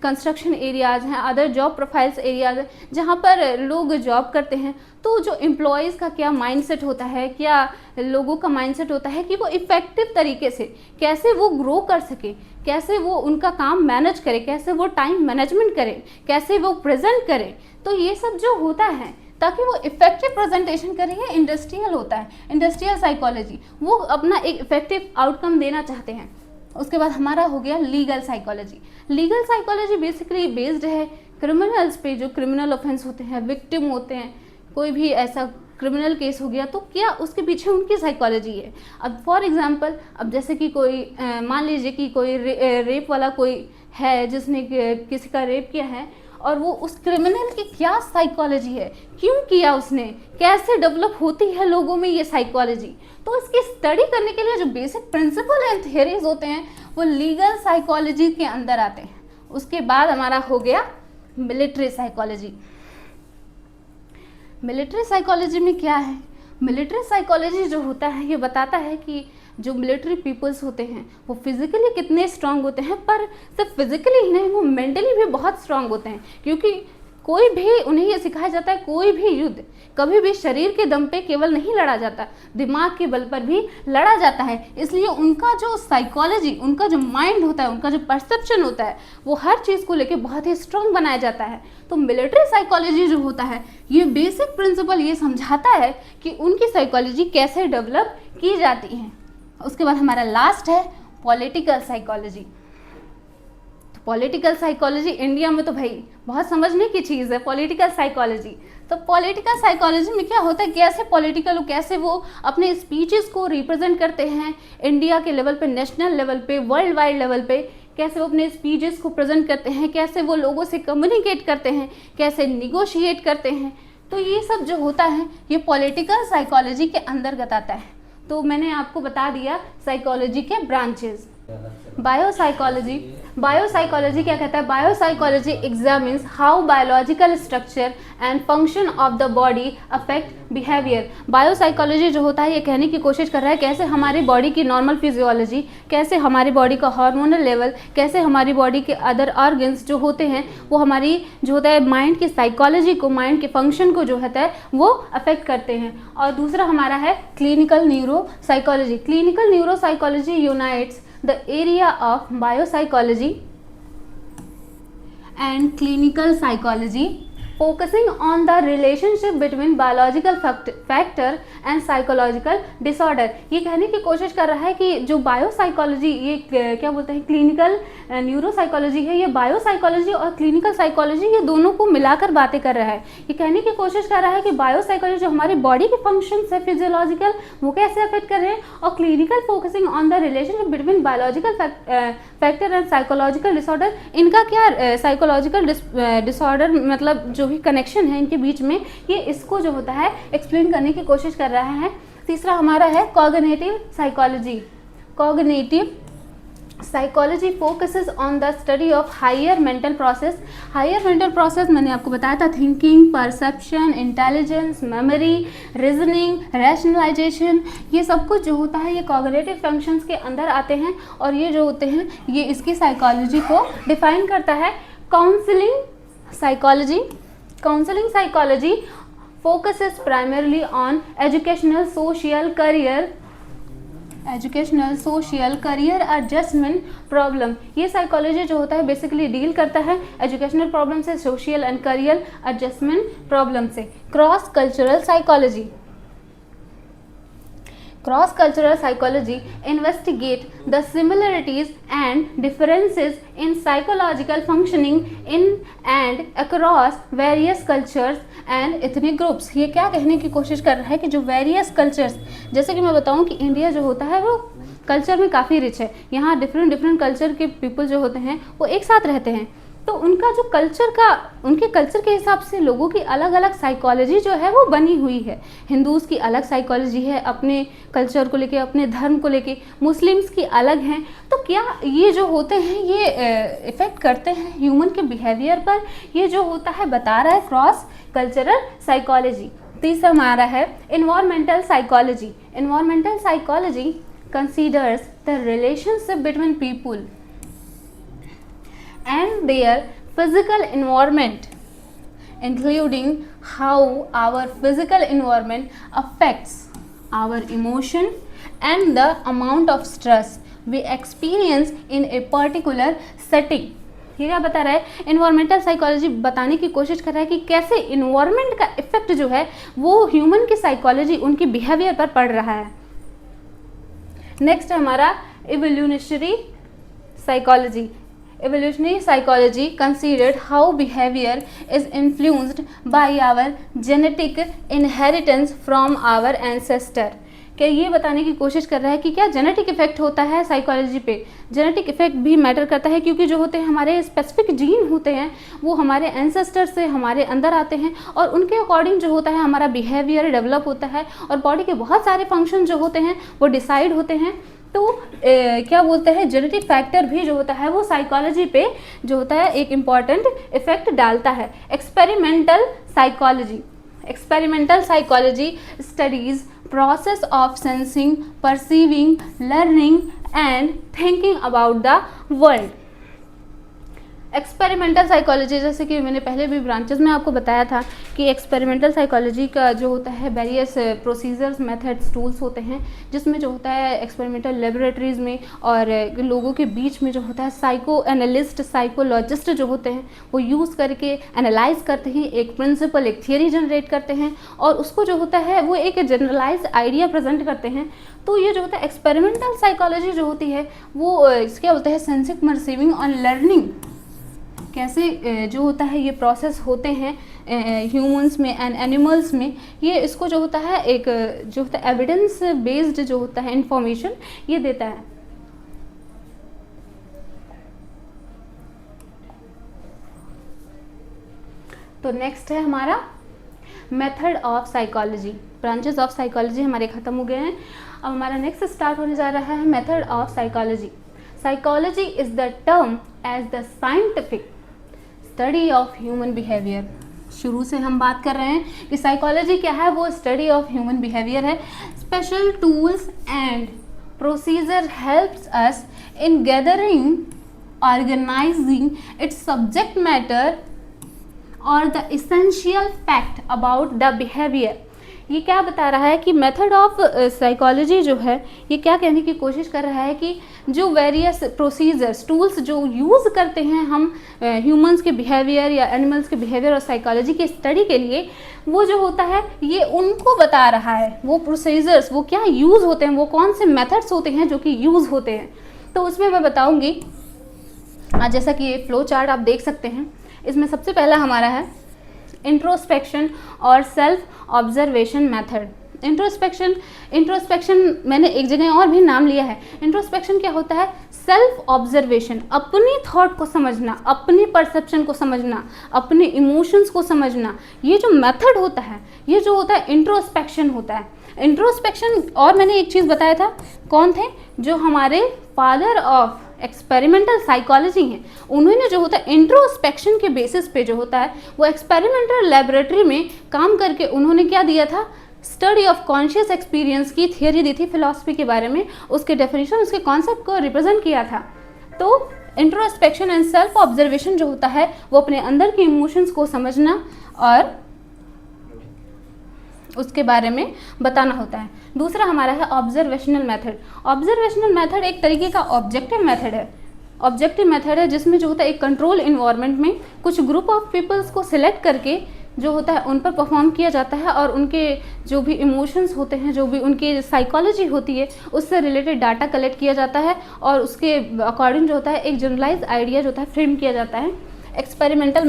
कंस्ट्रक्शन एरियाज़ हैं, अदर जॉब प्रोफाइल्स एरियाज़ हैं जहाँ पर लोग जॉब करते हैं, तो जो एम्प्लॉयज़ का क्या माइंडसेट होता है, क्या लोगों का माइंडसेट होता है कि वो इफ़ेक्टिव तरीके से कैसे वो ग्रो कर सके, कैसे वो उनका काम मैनेज करे, कैसे वो टाइम मैनेजमेंट करें, कैसे वो प्रेजेंट करें, तो ये सब जो होता है ताकि वो इफेक्टिव प्रेजेंटेशन करें, ये इंडस्ट्रियल होता है। इंडस्ट्रियल साइकोलॉजी वो अपना एक इफेक्टिव आउटकम देना चाहते हैं। उसके बाद हमारा हो गया legal psychology. Legal psychology basically based है क्रिमिनल्स पे, जो क्रिमिनल ऑफेंस होते हैं, विक्टिम होते हैं, कोई भी ऐसा क्रिमिनल केस हो गया तो क्या उसके पीछे उनकी साइकोलॉजी है। अब फॉर एग्जांपल, अब जैसे कि कोई मान लीजिए कि कोई रेप वाला कोई है जिसने किसी का रेप किया है, और वो उस क्रिमिनल की क्या साइकोलॉजी है, क्यों किया उसने, कैसे डेवलप होती है लोगों में ये साइकोलॉजी, तो इसकी स्टडी करने के लिए जो बेसिक प्रिंसिपल एंड थियरीज होते हैं वो लीगल साइकोलॉजी के अंदर आते हैं। उसके बाद हमारा हो गया मिलिट्री साइकोलॉजी। मिलिट्री साइकोलॉजी में क्या है, मिलिट्री साइकोलॉजी जो होता है ये बताता है कि जो मिलिट्री पीपल्स होते हैं वो फिज़िकली कितने स्ट्रांग होते हैं, पर सिर्फ फिज़िकली ही नहीं, वो मेंटली भी बहुत स्ट्रांग होते हैं, क्योंकि कोई भी उन्हें ये सिखाया जाता है कोई भी युद्ध कभी भी शरीर के दम पे केवल नहीं लड़ा जाता, दिमाग के बल पर भी लड़ा जाता है। इसलिए उनका जो साइकोलॉजी, उनका जो माइंड होता है, उनका जो परसेप्शन होता है, वो हर चीज़ को लेके बहुत ही स्ट्रांग बनाया जाता है। तो मिलिट्री साइकोलॉजी जो होता है ये बेसिक प्रिंसिपल ये समझाता है कि उनकी साइकोलॉजी कैसे डेवलप की जाती है। उसके बाद हमारा लास्ट है political psychology. Political psychology India में तो भाई बहुत समझने की चीज़ है पॉलिटिकल साइकोलॉजी। तो पॉलिटिकल साइकोलॉजी में क्या होता है, कैसे पॉलिटिकल, कैसे वो अपने स्पीचेस को रिप्रेजेंट करते हैं इंडिया के लेवल पे, नेशनल लेवल पे, वर्ल्ड वाइड लेवल पे, कैसे वो अपने स्पीचेस को प्रेजेंट करते हैं, कैसे वो लोगों से कम्युनिकेट करते हैं, कैसे निगोशिएट करते हैं, तो ये सब जो होता है ये पॉलिटिकल साइकोलॉजी के अंतर्गत आता है। तो मैंने आपको बता दिया साइकोलॉजी के ब्रांचेस। बायोसाइकोलॉजी, बायोसाइकोलॉजी क्या कहता है, biopsychology examines how biological structure and function of the body affect behaviour. Biopsychology जो होता है ये कहने की कोशिश कर रहा है कैसे हमारी बॉडी की नॉर्मल फिजियोलॉजी, कैसे हमारी बॉडी का हार्मोनल लेवल, कैसे हमारी बॉडी के अदर ऑर्गन्स जो होते हैं वो हमारी जो होता है माइंड की साइकोलॉजी को, माइंड के फंक्शन को जो होता है वो अफेक्ट करते हैं। और दूसरा हमारा है clinical neuro psychology. Clinical neuro psychology unites the area of biopsychology and clinical psychology focusing on the relationship between biological factor and psychological disorder. ये कहने की कोशिश कर रहा है कि जो बायोसाइकोलॉजी, ये क्या बोलते हैं, क्लिनिकल न्यूरोसाइकोलॉजी है, ये बायोसाइकोलॉजी और क्लिनिकल साइकोलॉजी ये दोनों को मिलाकर बातें कर रहा है। ये कहने की कोशिश कर रहा है कि बायोसाइकोलॉजी जो हमारी बॉडी के फंक्शंस है फिजियोलॉजिकल, वो कैसे अफेक्ट कर रहे हैं, और clinical focusing on the relationship between biological factor and psychological disorder, इनका क्या साइकोलॉजिकल डिसऑर्डर मतलब जो भी कनेक्शन है इनके बीच में, ये इसको जो होता है एक्सप्लेन करने की कोशिश कर रहा है। तीसरा हमारा है cognitive psychology. Cognitive psychology focuses on the study of higher mental process. Higher mental process मैंने आपको बताया था, thinking, perception, intelligence, memory, reasoning, rationalisation, ये सब कुछ जो होता है ये कॉग्निटिव फंक्शंस के अंदर आते हैं, और ये जो होते हैं ये इसकी साइकोलॉजी को डिफाइन करता है। Counselling psychology. Counselling psychology focuses primarily on educational, social, career adjustment problem। ये साइकोलॉजी जो होता है बेसिकली डील करता है एजुकेशनल प्रॉब्लम से, social and career adjustment problem से। Cross cultural psychology. Cross cultural psychology investigate the similarities and differences in psychological functioning in and across various cultures and ethnic groups। ये क्या कहने की कोशिश कर रहा है कि जो various cultures, जैसे कि मैं बताऊं कि इंडिया जो होता है वो कल्चर में काफ़ी रिच है, यहाँ डिफरेंट कल्चर के पीपल जो होते हैं वो एक साथ रहते हैं, तो उनका जो कल्चर का, उनके कल्चर के हिसाब से लोगों की अलग अलग साइकोलॉजी जो है वो बनी हुई है। हिंदूज़ की अलग साइकोलॉजी है अपने कल्चर को लेके, अपने धर्म को लेके, मुस्लिम्स की अलग हैं। तो क्या ये जो होते हैं ये इफ़ेक्ट करते हैं ह्यूमन के बिहेवियर पर, ये जो होता है बता रहा है क्रॉस कल्चरल साइकोलॉजी। तीसरा हमारा है environmental psychology. Environmental psychology considers the relationship between people and their physical environment, including how our physical environment affects our emotion and the amount of stress we experience in a particular setting। ये क्या बता रहा है, environmental psychology बताने की कोशिश कर रहा है कि कैसे इन्वायरमेंट का इफेक्ट जो है वो ह्यूमन की साइकोलॉजी, उनके बिहेवियर पर पड़ रहा है। नेक्स्ट हमारा evolutionary psychology. Evolutionary psychology considered how behavior is influenced by our genetic inheritance from our ancestor। क्या ये बताने की कोशिश कर रहा है कि क्या जेनेटिक इफेक्ट होता है साइकोलॉजी पे। जेनेटिक इफेक्ट भी मैटर करता है क्योंकि जो होते हैं हमारे स्पेसिफिक जीन होते हैं वो हमारे एंसेस्टर से हमारे अंदर आते हैं और उनके अकॉर्डिंग जो होता है हमारा बिहेवियर डेवलप होता है और बॉडी के बहुत सारे फंक्शन जो होते हैं वो डिसाइड होते हैं। तो क्या बोलते हैं, जेनेटिक फैक्टर भी जो होता है वो साइकोलॉजी पे जो होता है एक इम्पॉर्टेंट इफेक्ट डालता है। Experimental psychology. Experimental psychology studies process of sensing, perceiving, learning and thinking about the world। Experimental psychology, जैसे कि मैंने पहले भी ब्रांचेस में आपको बताया था कि एक्सपेरिमेंटल साइकोलॉजी का जो होता है वेरियस प्रोसीजर्स, मेथड्स, टूल्स होते हैं जिसमें जो होता है एक्सपेरिमेंटल लेबोरेटरीज़ में और लोगों के बीच में जो होता है साइको एनालिस्ट, साइकोलॉजिस्ट जो होते हैं वो यूज़ करके एनालाइज करते हैं, एक प्रिंसिपल, एक थियरी जनरेट करते हैं और उसको जो होता है वो एक जनरलाइज आइडिया प्रेजेंट करते हैं। तो ये जो होता है एक्सपेरिमेंटल साइकोलॉजी जो होती है वो क्या बोलते हैं, सेंसिंग, परसीविंग और लर्निंग, कैसे जो होता है ये प्रोसेस होते हैं ह्यूमंस में एंड एनिमल्स में, ये इसको जो होता है एक जो होता है एविडेंस बेस्ड जो होता है इंफॉर्मेशन ये देता है। तो नेक्स्ट है हमारा method of psychology. Branches of psychology हमारे ख़त्म हो गए हैं। अब हमारा नेक्स्ट स्टार्ट होने जा रहा है method of psychology. Psychology is the term as the scientific study of human behaviour. शुरू से हम बात कर रहे हैं कि साइकोलॉजी क्या है, वो स्टडी ऑफ ह्यूमन बिहेवियर है। Special tools and procedure helps us in gathering, organising its subject matter और the essential fact about the behaviour. ये क्या बता रहा है कि मेथड ऑफ साइकोलॉजी जो है ये क्या कहने की कोशिश कर रहा है कि जो वेरियस प्रोसीजर्स टूल्स जो यूज़ करते हैं हम ह्यूमंस के बिहेवियर या एनिमल्स के बिहेवियर और साइकोलॉजी के स्टडी के लिए, वो जो होता है ये उनको बता रहा है, वो प्रोसीजर्स वो क्या यूज़ होते हैं, वो कौन से मेथड्स होते हैं जो कि यूज़ होते हैं। तो उसमें मैं बताऊँगी, जैसा कि ये फ्लो चार्ट आप देख सकते हैं, इसमें सबसे पहला हमारा है इंट्रोस्पेक्शन और सेल्फ ऑब्जर्वेशन मेथड। इंट्रोस्पेक्शन मैंने एक जगह और भी नाम लिया है। इंट्रोस्पेक्शन क्या होता है? सेल्फ ऑब्जर्वेशन, अपनी थॉट को समझना, अपनी परसेप्शन को समझना, अपने इमोशंस को समझना। ये जो मेथड होता है, ये जो होता है इंट्रोस्पेक्शन होता है। इंट्रोस्पेक्शन, और मैंने एक चीज़ बताया था, कौन थे? जो हमारे फादर ऑफ एक्सपेरिमेंटल साइकोलॉजी हैं, उन्होंने जो होता है इंट्रोस्पेक्शन के बेसिस पे जो होता है वो एक्सपेरिमेंटल लेबोरेटरी में काम करके उन्होंने क्या दिया था? स्टडी ऑफ कॉन्शियस एक्सपीरियंस की थियरी दी थी फिलॉसफी के बारे में, उसके डेफिनेशन, उसके कॉन्सेप्ट को रिप्रेजेंट किया था। तो इंट्रोस्पेक्शन एंड सेल्फ ऑब्जर्वेशन जो होता है वो अपने अंदर के इमोशंस को समझना और उसके बारे में बताना होता है। दूसरा हमारा है ऑब्जर्वेशनल मेथड। ऑब्जर्वेशनल मेथड एक तरीके का ऑब्जेक्टिव मेथड है। ऑब्जेक्टिव मेथड है जिसमें जो होता है एक कंट्रोल इन्वायरमेंट में कुछ ग्रुप ऑफ पीपल्स को सिलेक्ट करके जो होता है उन पर परफॉर्म किया जाता है और उनके जो भी इमोशंस होते हैं, जो भी उनकी साइकोलॉजी होती है, उससे रिलेटेड डाटा कलेक्ट किया जाता है और उसके अकॉर्डिंग जो होता है एक जनरलाइज आइडिया जो होता है फ्रेम किया जाता है। एक्सपेरिमेंटल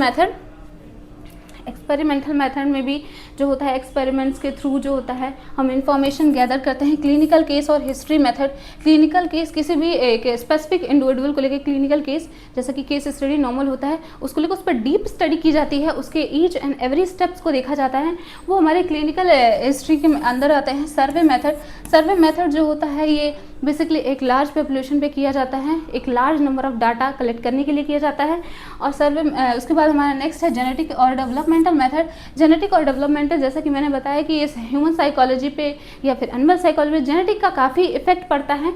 मेथड में भी जो होता है एक्सपेरिमेंट्स के थ्रू जो होता है हम इंफॉर्मेशन गैदर करते हैं। क्लिनिकल केस और हिस्ट्री मेथड। क्लिनिकल केस किसी भी एक स्पेसिफिक इंडिविजुअल को लेकर क्लिनिकल केस, जैसा कि केस स्टडी नॉर्मल होता है, उसको लेकर उस पर डीप स्टडी की जाती है, उसके ईच एंड एवरी स्टेप्स को देखा जाता है, वो हमारे क्लिनिकल हिस्ट्री के अंदर आते हैं। सर्वे मेथड जो होता है ये बेसिकली एक लार्ज पॉपुलेशन पे किया जाता है, एक large number of data collect करने के लिए किया जाता है। और उसके बाद हमारा नेक्स्ट है जेनेटिक और डेवलपमेंटल मेथड। जेनेटिक और डेवलपमेंटल, जैसा कि मैंने बताया कि इस ह्यूमन साइकोलॉजी पे या फिर एनिमल साइकोलॉजी पे जेनेटिक का काफ़ी इफेक्ट पड़ता है।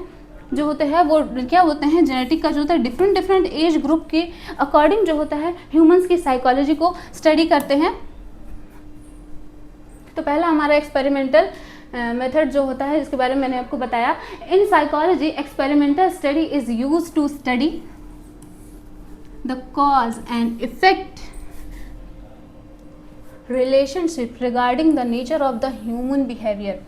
जो होते हैं वो क्या होते हैं, जेनेटिक का जो होता है डिफरेंट एज ग्रुप के अकॉर्डिंग जो होता है ह्यूमंस की साइकोलॉजी को स्टडी करते हैं। तो पहला हमारा एक्सपेरिमेंटल मेथड जो होता है, जिसके बारे में मैंने आपको बताया, in psychology experimental study is used to study the cause and effect relationship regarding the nature of the human behaviour.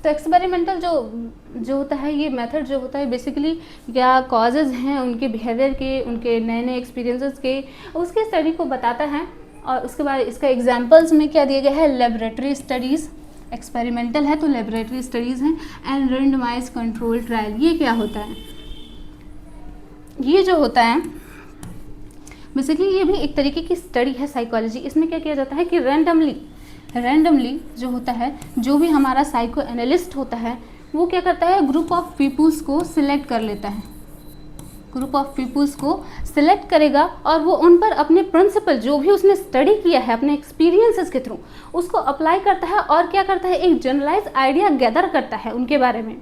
तो एक्सपेरिमेंटल जो होता है ये मेथड जो होता है बेसिकली क्या कॉजेज़ हैं उनके बिहेवियर के, उनके नए नए एक्सपीरियंसेस के, उसके स्टडी को बताता है। और उसके बाद इसका एग्जांपल्स में क्या दिया गया है? Laboratory studies. एक्सपेरिमेंटल है तो लेबोरेटरी स्टडीज़ हैं। And randomise control trial. ये क्या होता है? ये जो होता है बेसिकली ये भी एक तरीके की स्टडी है साइकोलॉजी। इसमें क्या किया जाता है कि रैंडमली जो होता है, जो भी हमारा साइको एनालिस्ट होता है वो क्या करता है, ग्रुप ऑफ पीपुल्स को सिलेक्ट कर लेता है, ग्रुप ऑफ पीपुल्स को सिलेक्ट करेगा और वो उन पर अपने प्रिंसिपल जो भी उसने स्टडी किया है अपने एक्सपीरियंसेस के थ्रू उसको अप्लाई करता है और क्या करता है, एक जनरलाइज आइडिया गैदर करता है उनके बारे में।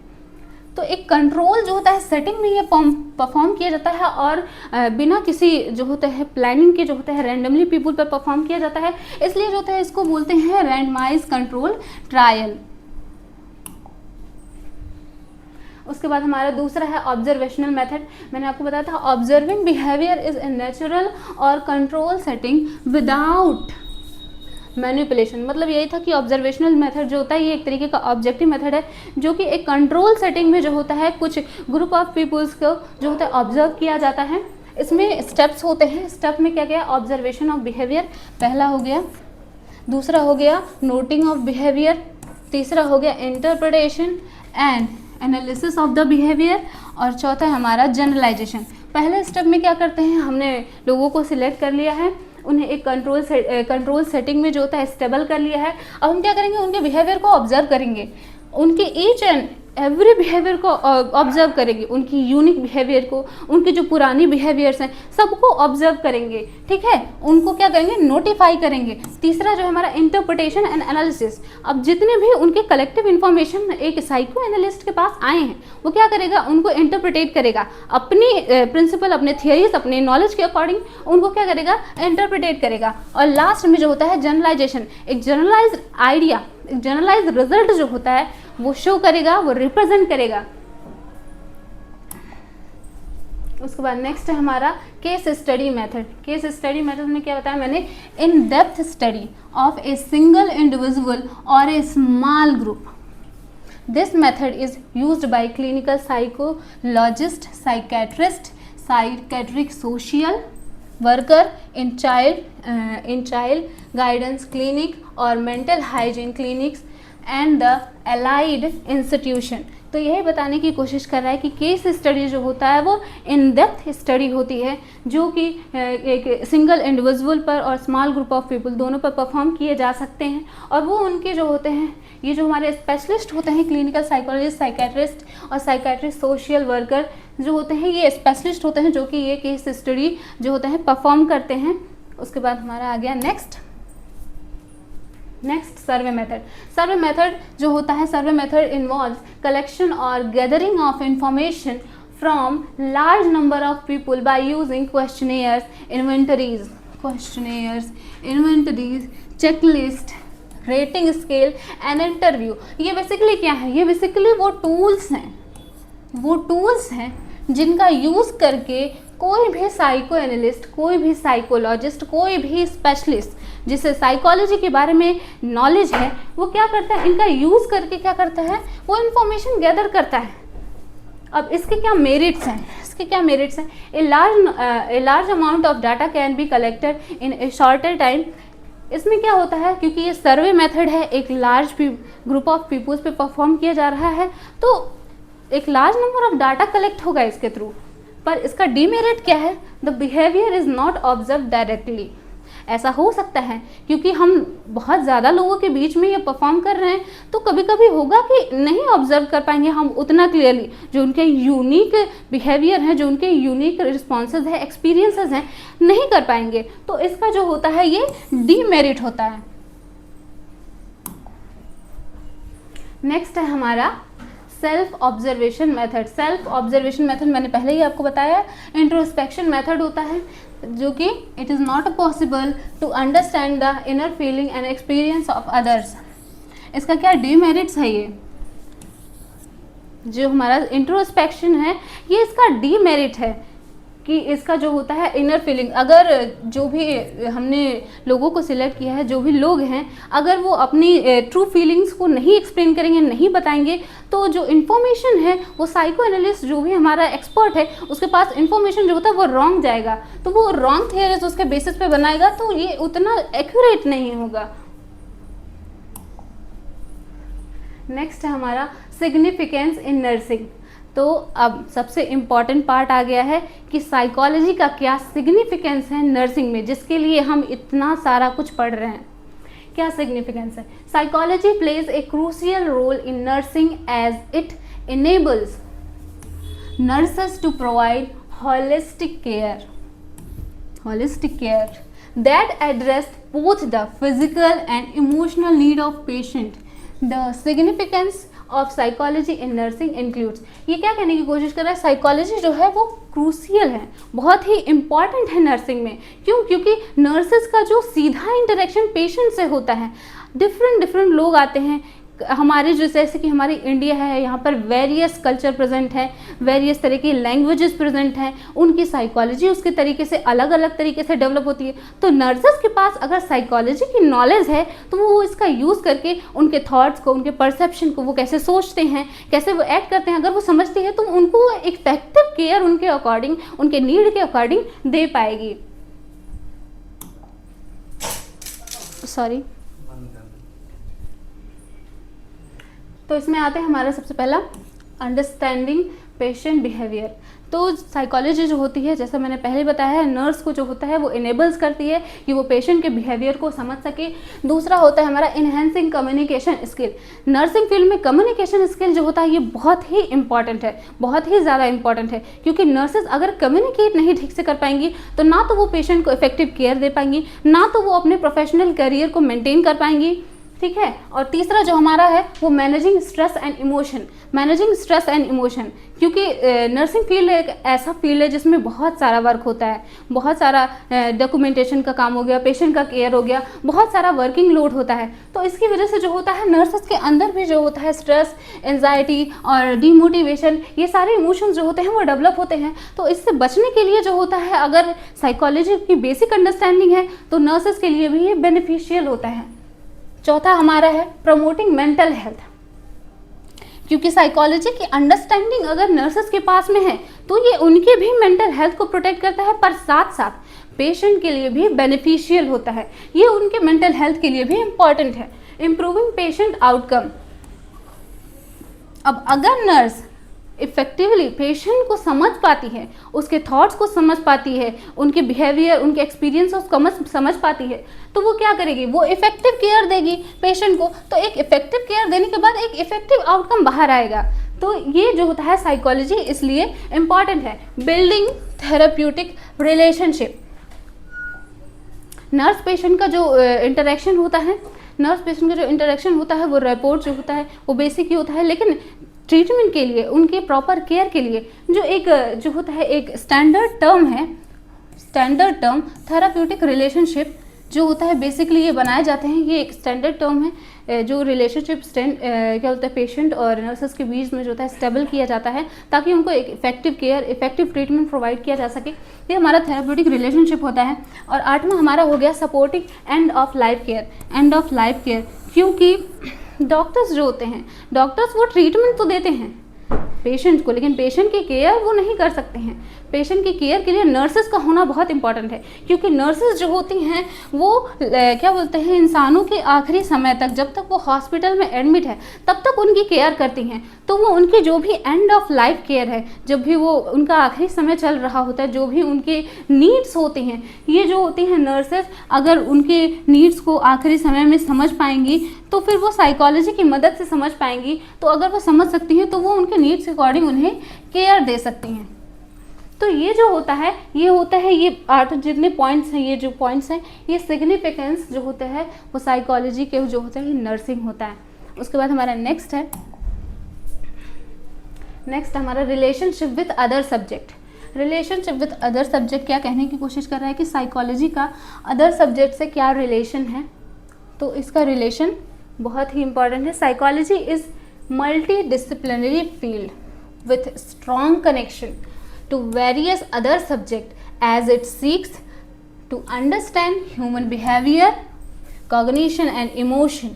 तो एक कंट्रोल जो होता है सेटिंग में ये परफॉर्म किया जाता है और बिना किसी जो होता है प्लानिंग के जो होता है रैंडमली पीपल पर परफॉर्म किया जाता है, इसलिए जो होता है इसको बोलते हैं रैंडमाइज कंट्रोल ट्रायल। उसके बाद हमारा दूसरा है ऑब्जर्वेशनल मेथड। मैंने आपको बताया था observing behaviour is a natural और कंट्रोल सेटिंग विदाउट मैनिपुलेशन। मतलब यही था कि ऑब्जर्वेशनल मेथड जो होता है ये एक तरीके का ऑब्जेक्टिव मेथड है जो कि एक कंट्रोल सेटिंग में जो होता है कुछ ग्रुप ऑफ पीपल्स को जो होता है ऑब्जर्व किया जाता है। इसमें स्टेप्स होते हैं। स्टेप में क्या गया, ऑब्जर्वेशन ऑफ बिहेवियर पहला हो गया, दूसरा हो गया नोटिंग ऑफ बिहेवियर, तीसरा हो गया interpretation and analysis of the behaviour और चौथा है हमारा जनरलाइजेशन। पहले स्टेप में क्या करते हैं, हमने लोगों को सिलेक्ट कर लिया है, उन्हें एक कंट्रोल सेटिंग में जो होता है स्टेबल कर लिया है। अब हम क्या करेंगे, उनके बिहेवियर को ऑब्जर्व करेंगे, उनके ईच एंड एवरी बिहेवियर को ऑब्जर्व करेंगे, उनकी यूनिक बिहेवियर को, उनकी जो पुरानी बिहेवियर्स हैं सबको ऑब्जर्व करेंगे, ठीक है। उनको क्या करेंगे, नोटिफाई करेंगे। तीसरा जो है हमारा इंटरप्रिटेशन एंड एनालिसिस। अब जितने भी उनके कलेक्टिव इन्फॉर्मेशन एक साइको एनालिस्ट के पास आए हैं वो क्या करेगा, उनको इंटरप्रिटेट करेगा अपनी प्रिंसिपल, अपने थियरीज, अपने नॉलेज के अकॉर्डिंग उनको क्या करेगा, इंटरप्रिटेट करेगा। और लास्ट में जो होता है जनरलाइजेशन, एक जनरलाइज्ड आइडिया, जनरलाइज रिजल्ट जो होता है वो शो करेगा, वो रिप्रेजेंट करेगा। उसके बाद नेक्स्ट है हमारा case study method. Case study method में क्या बताया मैंने, in depth study of a single individual और a small group. This method is used by clinical psychologist, psychiatrist, psychiatric social worker in child guidance clinic और mental hygiene clinics and the allied institution. तो यही बताने की कोशिश कर रहा है कि केस स्टडी जो होता है वो इन डेप्थ स्टडी होती है, जो कि एक सिंगल इंडिविजुअल पर और स्मॉल ग्रुप ऑफ पीपल दोनों पर परफॉर्म किए जा सकते हैं। और वो उनके जो होते हैं, ये जो हमारे स्पेशलिस्ट होते हैं, क्लिनिकल साइकोलॉजिस्ट, साइकेट्रिस्ट और साइकेट्रिक सोशल वर्कर जो होते हैं, ये स्पेशलिस्ट होते हैं जो कि ये केस स्टडी जो होते हैं परफॉर्म करते हैं। उसके बाद हमारा आ गया next survey method. Survey method जो होता है, सर्वे मेथड इन्वॉल्व्स कलेक्शन और gathering of information from large number of people by using questionnaires, inventories, checklist, rating scale and interview. ये बेसिकली क्या है, ये बेसिकली वो टूल्स हैं जिनका यूज़ करके कोई भी साइको एनालिस्ट, कोई भी साइकोलॉजिस्ट, कोई भी स्पेशलिस्ट जिसे साइकोलॉजी के बारे में नॉलेज है, वो क्या करता है, इनका यूज़ करके क्या करता है, वो इन्फॉर्मेशन गैदर करता है। अब इसके क्या मेरिट्स हैं, a large amount of data can be collected in A shorter time. इसमें क्या होता है, क्योंकि ये सर्वे मेथड है, एक लार्ज ग्रुप ऑफ पीपल्स पे परफॉर्म किया जा रहा है, तो एक large number of data collect होगा इसके थ्रू। पर इसका डीमेरिट क्या है, the behaviour is not observe directly. ऐसा हो सकता है क्योंकि हम बहुत ज़्यादा लोगों के बीच में ये परफॉर्म कर रहे हैं, तो कभी कभी होगा कि नहीं ऑब्जर्व कर पाएंगे हम उतना क्लियरली, जो उनके यूनिक बिहेवियर हैं, जो उनके यूनिक रिस्पॉन्सेज हैं, एक्सपीरियंसेस हैं, नहीं कर पाएंगे। तो इसका जो होता है ये डीमेरिट होता है। नेक्स्ट है हमारा self observation method. Self observation method मैंने पहले ही आपको बताया, इंट्रोस्पेक्शन मेथड होता है, जो कि it is not possible to understand the inner feeling and experience of others. इसका क्या डीमेरिट्स है, ये जो हमारा इंट्रोस्पेक्शन है ये इसका डीमेरिट है कि इसका जो होता है इनर फीलिंग, अगर जो भी हमने लोगों को सिलेक्ट किया है, जो भी लोग हैं, अगर वो अपनी ट्रू फीलिंग्स को नहीं एक्सप्लेन करेंगे, नहीं बताएंगे, तो जो इन्फॉर्मेशन है वो साइको एनालिस्ट जो भी हमारा एक्सपर्ट है उसके पास इन्फॉर्मेशन जो होता है वो रॉन्ग जाएगा, तो वो रॉन्ग थियरीज उसके बेसिस पे बनाएगा, तो ये उतना एक्यूरेट नहीं होगा। नेक्स्ट है हमारा सिग्निफिकेंस इन नर्सिंग। तो अब सबसे इम्पॉर्टेंट पार्ट आ गया है कि साइकोलॉजी का क्या सिग्निफिकेंस है नर्सिंग में, जिसके लिए हम इतना सारा कुछ पढ़ रहे हैं। क्या सिग्निफिकेंस है? Psychology plays a crucial role in nursing as it enables nurses to provide holistic care that address both the physical and emotional need of patient. The significance of psychology in nursing includes, ये क्या कहने की कोशिश कर रहा है, psychology जो है वो क्रूशियल है, बहुत ही इम्पॉर्टेंट है नर्सिंग में। क्यों? क्योंकि नर्सेस का जो सीधा इंटरेक्शन पेशेंट से होता है, डिफरेंट लोग आते हैं हमारे, जो जैसे कि हमारी इंडिया है, यहाँ पर वेरियस कल्चर प्रेजेंट है, वेरियस तरह की लैंग्वेजेस प्रेजेंट हैं, उनकी साइकोलॉजी उसके तरीके से अलग अलग तरीके से डेवलप होती है। तो नर्सेस के पास अगर साइकोलॉजी की नॉलेज है तो वो इसका यूज़ करके उनके थॉट्स को, उनके परसेप्शन को, वो कैसे सोचते हैं, कैसे वो एक्ट करते हैं, अगर वो समझती है तो उनको इफेक्टिव केयर उनके अकॉर्डिंग, उनके नीड के अकॉर्डिंग दे पाएगी। सॉरी, तो इसमें आते हैं हमारा सबसे पहला अंडरस्टैंडिंग पेशेंट बिहेवियर। तो साइकोलॉजी जो होती है, जैसा मैंने पहले बताया है, नर्स को जो होता है वो इनेबल्स करती है कि वो पेशेंट के बिहेवियर को समझ सके। दूसरा होता है हमारा enhancing communication skill. Nursing field में कम्युनिकेशन स्किल जो होता है ये बहुत ही इंपॉर्टेंट है, बहुत ही ज़्यादा इंपॉर्टेंट है, क्योंकि नर्सेज अगर कम्युनिकेट नहीं ठीक से कर पाएंगी तो ना तो वो पेशेंट को इफेक्टिव केयर दे पाएंगी, ना तो वो अपने प्रोफेशनल करियर को मेंटेन कर पाएंगी, ठीक है। और तीसरा जो हमारा है वो managing stress and emotion, managing stress and emotion, क्योंकि नर्सिंग फील्ड एक ऐसा फील्ड है जिसमें बहुत सारा वर्क होता है, बहुत सारा डॉक्यूमेंटेशन का काम हो गया, पेशेंट का केयर हो गया, बहुत सारा वर्किंग लोड होता है। तो इसकी वजह से जो होता है नर्सेस के अंदर भी जो होता है स्ट्रेस, एंजाइटी और डीमोटिवेशन, ये सारे इमोशंस जो होते हैं वो डेवलप होते हैं। तो इससे बचने के लिए जो होता है, अगर साइकोलॉजी की बेसिक अंडरस्टैंडिंग है तो नर्सेस के लिए भी ये बेनिफिशियल होता है। चौथा हमारा है प्रमोटिंग मेंटल हेल्थ, क्योंकि साइकोलॉजी की अंडरस्टैंडिंग अगर नर्सेस के पास में है तो ये उनके भी मेंटल हेल्थ को प्रोटेक्ट करता है, पर साथ साथ पेशेंट के लिए भी बेनिफिशियल होता है, ये उनके मेंटल हेल्थ के लिए भी इम्पॉर्टेंट है। इम्प्रूविंग पेशेंट आउटकम, अब अगर नर्स इफेक्टिवली पेशेंट को समझ पाती है, उसके थॉट्स को समझ पाती है, उनके बिहेवियर, उनके एक्सपीरियंस को समझ पाती है, तो वो क्या करेगी, वो इफेक्टिव केयर देगी पेशेंट को। तो एक इफेक्टिव केयर देने के बाद एक इफेक्टिव आउटकम बाहर आएगा। तो ये जो होता है साइकोलॉजी इसलिए इम्पॉर्टेंट है। Building therapeutic relationship, nurse patient का जो इंटरेक्शन होता है, नर्स पेशेंट का जो इंटरेक्शन होता है वो रिपोर्ट जो होता है वो बेसिक ही होता है, लेकिन ट्रीटमेंट के लिए, उनके प्रॉपर केयर के लिए जो होता है एक स्टैंडर्ड टर्म है, स्टैंडर्ड टर्म थेराप्यूटिक रिलेशनशिप जो होता है, बेसिकली ये बनाए जाते हैं। ये एक स्टैंडर्ड टर्म है जो रिलेशनशिप क्या होता है पेशेंट और नर्सेस के बीच में जो होता है स्टेबल किया जाता है, ताकि उनको एक effective care, effective treatment provide किया जा सके। ये हमारा थेराप्यूटिक रिलेशनशिप होता है। और आठवां हमारा हो गया supporting end of life care, end of life care, क्योंकि डॉक्टर्स जो होते हैं, डॉक्टर्स वो ट्रीटमेंट तो देते हैं पेशेंट को, लेकिन पेशेंट की केयर वो नहीं कर सकते हैं। पेशेंट की केयर के लिए नर्सेस का होना बहुत इंपॉर्टेंट है, क्योंकि नर्सेस जो होती हैं वो क्या बोलते हैं इंसानों के आखिरी समय तक, जब तक वो हॉस्पिटल में एडमिट है तब तक उनकी केयर करती हैं। तो वो उनकी जो भी एंड ऑफ लाइफ केयर है, जब भी वो उनका आखिरी समय चल रहा होता है, जो भी उनके नीड्स होते हैं, ये जो होती हैं नर्सेस अगर उनके नीड्स को आखिरी समय में समझ पाएंगी तो फिर वो साइकोलॉजी की मदद से समझ पाएंगी। तो अगर वो समझ सकती हैं तो वो उनके नीड्स के अकॉर्डिंग उन्हें केयर दे सकती हैं। तो ये जो होता है ये 8 जितने पॉइंट्स हैं, ये जो पॉइंट्स हैं, ये सिग्निफिकेंस जो होते हैं वो साइकोलॉजी के जो होते हैं नर्सिंग होता है। उसके बाद हमारा नेक्स्ट हमारा relationship with other subject. Relationship with other subject क्या कहने की कोशिश कर रहा है कि साइकोलॉजी का अदर सब्जेक्ट से क्या रिलेशन है। तो इसका रिलेशन बहुत ही इंपॉर्टेंट है। Psychology is multi disciplinary field with strong connection to various other subjects as it seeks to understand human behavior, cognition and emotion.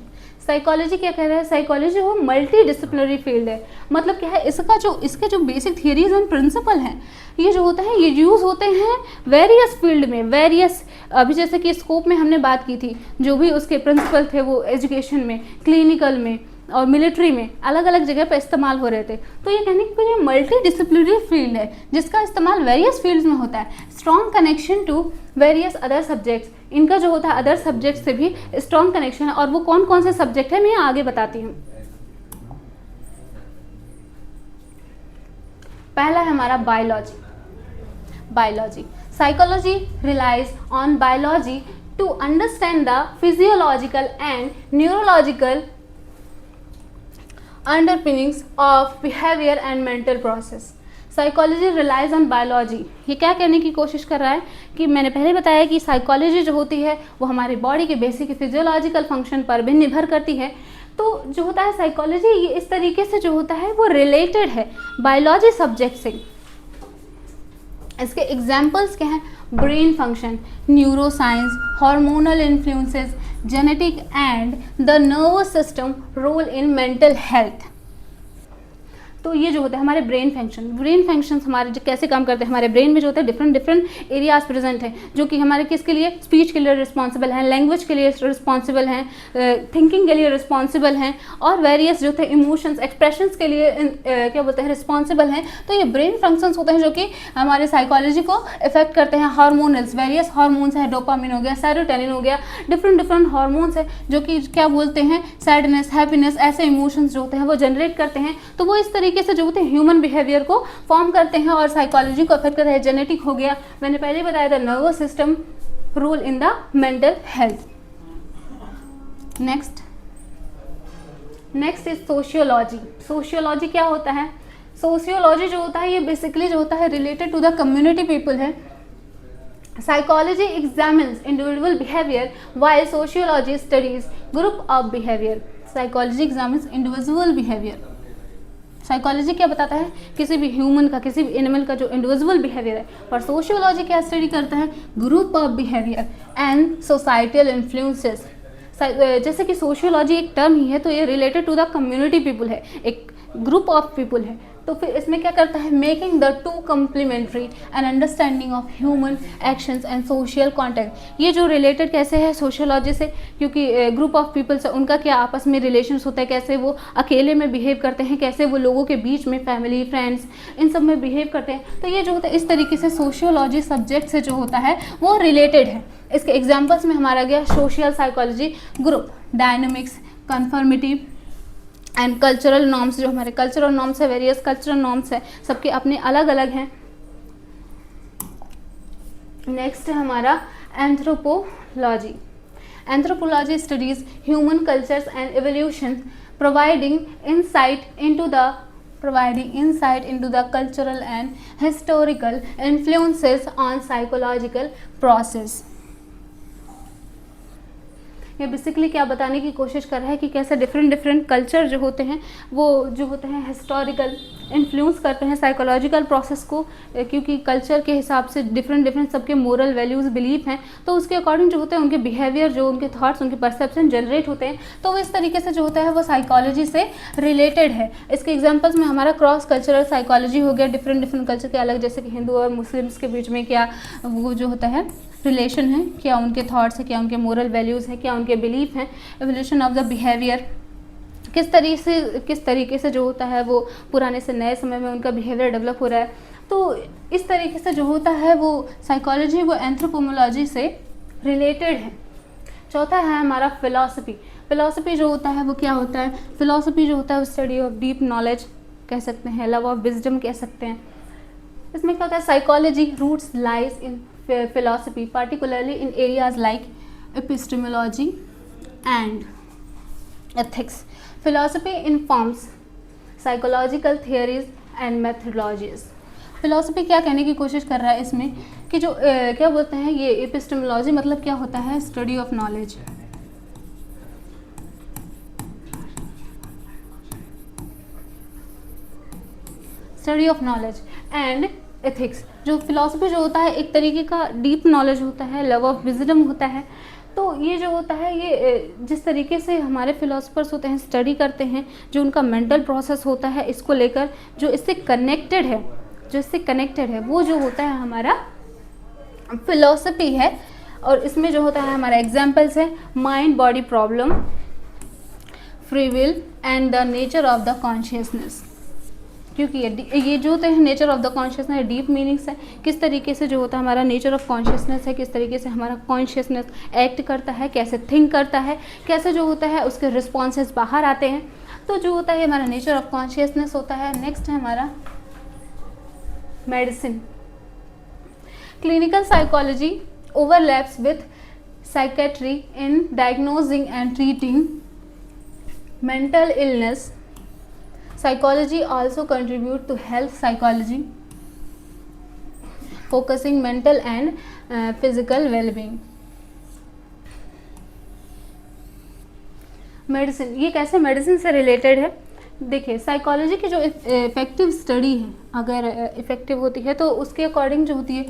Psychology क्या कह रहा है, साइकोलॉजी वो मल्टी डिसिप्लिनरी फील्ड है। मतलब क्या है, इसके जो बेसिक थियरीज एंड प्रिंसिपल हैं, ये जो होता है ये यूज़ होते हैं वेरियस फील्ड में, वेरियस, अभी जैसे कि स्कोप में हमने बात की थी, जो भी उसके प्रिंसिपल थे वो एजुकेशन में, क्लिनिकल में और मिलिट्री में अलग अलग जगह पर इस्तेमाल हो रहे थे। तो ये कहने की ये मल्टी डिसिप्लिनरी फील्ड है जिसका इस्तेमाल वेरियस फील्ड्स में होता है। Strong connection to various other subjects, इनका जो होता है अदर सब्जेक्ट से भी स्ट्रॉन्ग कनेक्शन है। और वो कौन कौन से सब्जेक्ट है मैं आगे बताती हूँ। पहला है हमारा biology. Biology, psychology relies on biology to understand the physiological and neurological underpinnings of behavior and mental process. Psychology relies on biology, ये क्या कहने की कोशिश कर रहा है कि मैंने पहले बताया कि साइकोलॉजी जो होती है वो हमारी बॉडी के बेसिक फिजियोलॉजिकल फंक्शन पर भी निर्भर करती है। तो जो होता है साइकोलॉजी ये इस तरीके से जो होता है वो रिलेटेड है बायोलॉजी सब्जेक्ट से। इसके एग्जाम्पल्स क्या हैं, brain function, neuroscience, hormonal influences, genetic and the nervous system role in mental health. तो ये जो होता है हमारे ब्रेन फंक्शन हमारे जो कैसे काम करते हैं, हमारे ब्रेन में जो होता है डिफरेंट एरियाज प्रेजेंट हैं जो कि हमारे किसके लिए, स्पीच के लिए रिस्पॉन्सिबल हैं, लैंग्वेज के लिए रिस्पॉन्सिबल हैं, थिंकिंग के लिए रिस्पॉन्सिबल हैं, और वेरियस जो थे इमोशंस, एक्सप्रेशंस के लिए क्या बोलते हैं रिस्पॉन्सिबल हैं। तो ये ब्रेन फंक्शंस होते हैं जो कि हमारे साइकोलॉजी को इफेक्ट करते हैं। हार्मोनल्स, वेरियस हार्मोन्स है, डोपामिन हो गया, सेरोटोनिन हो गया, डिफरेंट हार्मोन्स है जो कि क्या बोलते हैं सैडनेस, हैप्पीनेस, ऐसे इमोशंस जो होते हैं वो जनरेट करते हैं। तो वो इस तरीके से जो होते हैं ह्यूमन बिहेवियर को फॉर्म करते हैं और साइकोलॉजी को अफेक्ट करता है। जेनेटिक हो गया, मैंने पहले बताया था, nervous system role in the mental health. Next next is sociology. Sociology क्या होता है? सोशियोलॉजी जो होता है ये बेसिकली जो होता है related to the community people है। Psychology examines individual behaviour while sociology studies group of behaviour. Psychology examines individual behaviour. Psychology क्या बताता है? किसी भी ह्यूमन का, किसी भी एनिमल का जो इंडिविजुअल बिहेवियर है। और सोशियोलॉजी क्या स्टडी करता है? Group of behaviour and societal influences. जैसे कि सोशियोलॉजी एक टर्म ही है तो ये related to the community people है, एक ग्रुप ऑफ पीपल है। तो फिर इसमें क्या करता है? Making the to complementary and understanding of human actions and social contact. ये जो रिलेटेड कैसे है सोशियोलॉजी से, क्योंकि ग्रुप ऑफ पीपल्स है उनका क्या आपस में रिलेशंस होता है, कैसे वो अकेले में बिहेव करते हैं, कैसे वो लोगों के बीच में, फैमिली फ्रेंड्स इन सब में बिहेव करते हैं। तो ये जो होता है इस तरीके से सोशियोलॉजी सब्जेक्ट से जो होता है वो रिलेटेड है। इसके एग्जाम्पल्स में हमारा गया social psychology, group dynamics, conformity and cultural norms. जो हमारे कल्चरल नॉर्म्स है, वेरियस कल्चरल नॉर्म्स है, सबके अपने अलग अलग हैं। नेक्स्ट है हमारा anthropology. Anthropology studies human cultures and evolution providing insight into the cultural and historical influences on psychological process। ये बेसिकली क्या बताने की कोशिश कर रहा है कि कैसे डिफरेंट कल्चर जो होते हैं वो जो होते हैं हिस्टोरिकल इन्फ्लुएंस करते हैं साइकोलॉजिकल प्रोसेस को, क्योंकि कल्चर के हिसाब से डिफरेंट सबके मोरल वैल्यूज़ बिलीफ हैं, तो उसके अकॉर्डिंग जो होते हैं उनके बिहेवियर, जो उनके थॉट्स, उनके परसेप्शन जनरेट होते हैं। तो वो इस तरीके से जो होता है वो साइकोलॉजी से रिलेटेड है। इसके एग्जांपल्स में हमारा क्रॉस कल्चरल साइकोलॉजी हो गया, डिफरेंट कल्चर के अलग, जैसे कि हिंदू और मुस्लिम्स के बीच में क्या वो जो होता है रिलेशन है, क्या उनके थॉट्स है, क्या उनके मोरल वैल्यूज़ हैं, क्या उनके बिलीफ हैं, एवोल्यूशन ऑफ द बिहेवियर, किस तरीके से जो होता है वो पुराने से नए समय में उनका बिहेवियर डेवलप हो रहा है। तो इस तरीके से जो होता है वो साइकोलॉजी वो एंथ्रोपोलॉजी से रिलेटेड है। चौथा है हमारा फिलॉसफी। फिलॉसफी जो होता है वो क्या होता है? फिलॉसफी जो होता है वो स्टडी ऑफ डीप नॉलेज कह सकते हैं, लव ऑफ विजडम कह सकते हैं। इसमें क्या होता है? Psychology roots lies in philosophy, particularly in areas like epistemology and ethics. Philosophy informs psychological theories and methodologies. philosophy क्या कहने की कोशिश कर रहा है इसमें कि जो क्या बोलते हैं ये epistemology मतलब क्या होता है? study of knowledge। Study of knowledge and ethics. जो फिलॉसफी जो होता है एक तरीके का डीप नॉलेज होता है, लव ऑफ विजडम होता है। तो ये जो होता है ये जिस तरीके से हमारे फिलोसफर्स होते हैं स्टडी करते हैं, जो उनका मेंटल प्रोसेस होता है इसको लेकर, जो इससे कनेक्टेड है वो जो होता है हमारा फिलॉसफी है। और इसमें जो होता है हमारा एग्जाम्पल्स है mind body problem, free will and the nature of the consciousness. क्योंकि ये जो होते हैं nature of the consciousness deep meanings है, किस तरीके से जो होता है हमारा नेचर ऑफ कॉन्शियसनेस है, किस तरीके से हमारा कॉन्शियसनेस एक्ट करता है, कैसे थिंक करता है, कैसे जो होता है उसके रिस्पॉन्सेस बाहर आते हैं। तो जो होता है हमारा नेचर ऑफ कॉन्शियसनेस होता है। नेक्स्ट है हमारा medicine. Clinical psychology overlaps with psychiatry in diagnosing and treating mental illness. Psychology also contribute to health psychology, focusing mental and physical well-being. Medicine, ये कैसे मेडिसिन से रिलेटेड है? देखिए साइकोलॉजी की जो इफ़ेक्टिव स्टडी है अगर इफ़ेक्टिव होती है तो उसके अकॉर्डिंग जो होती है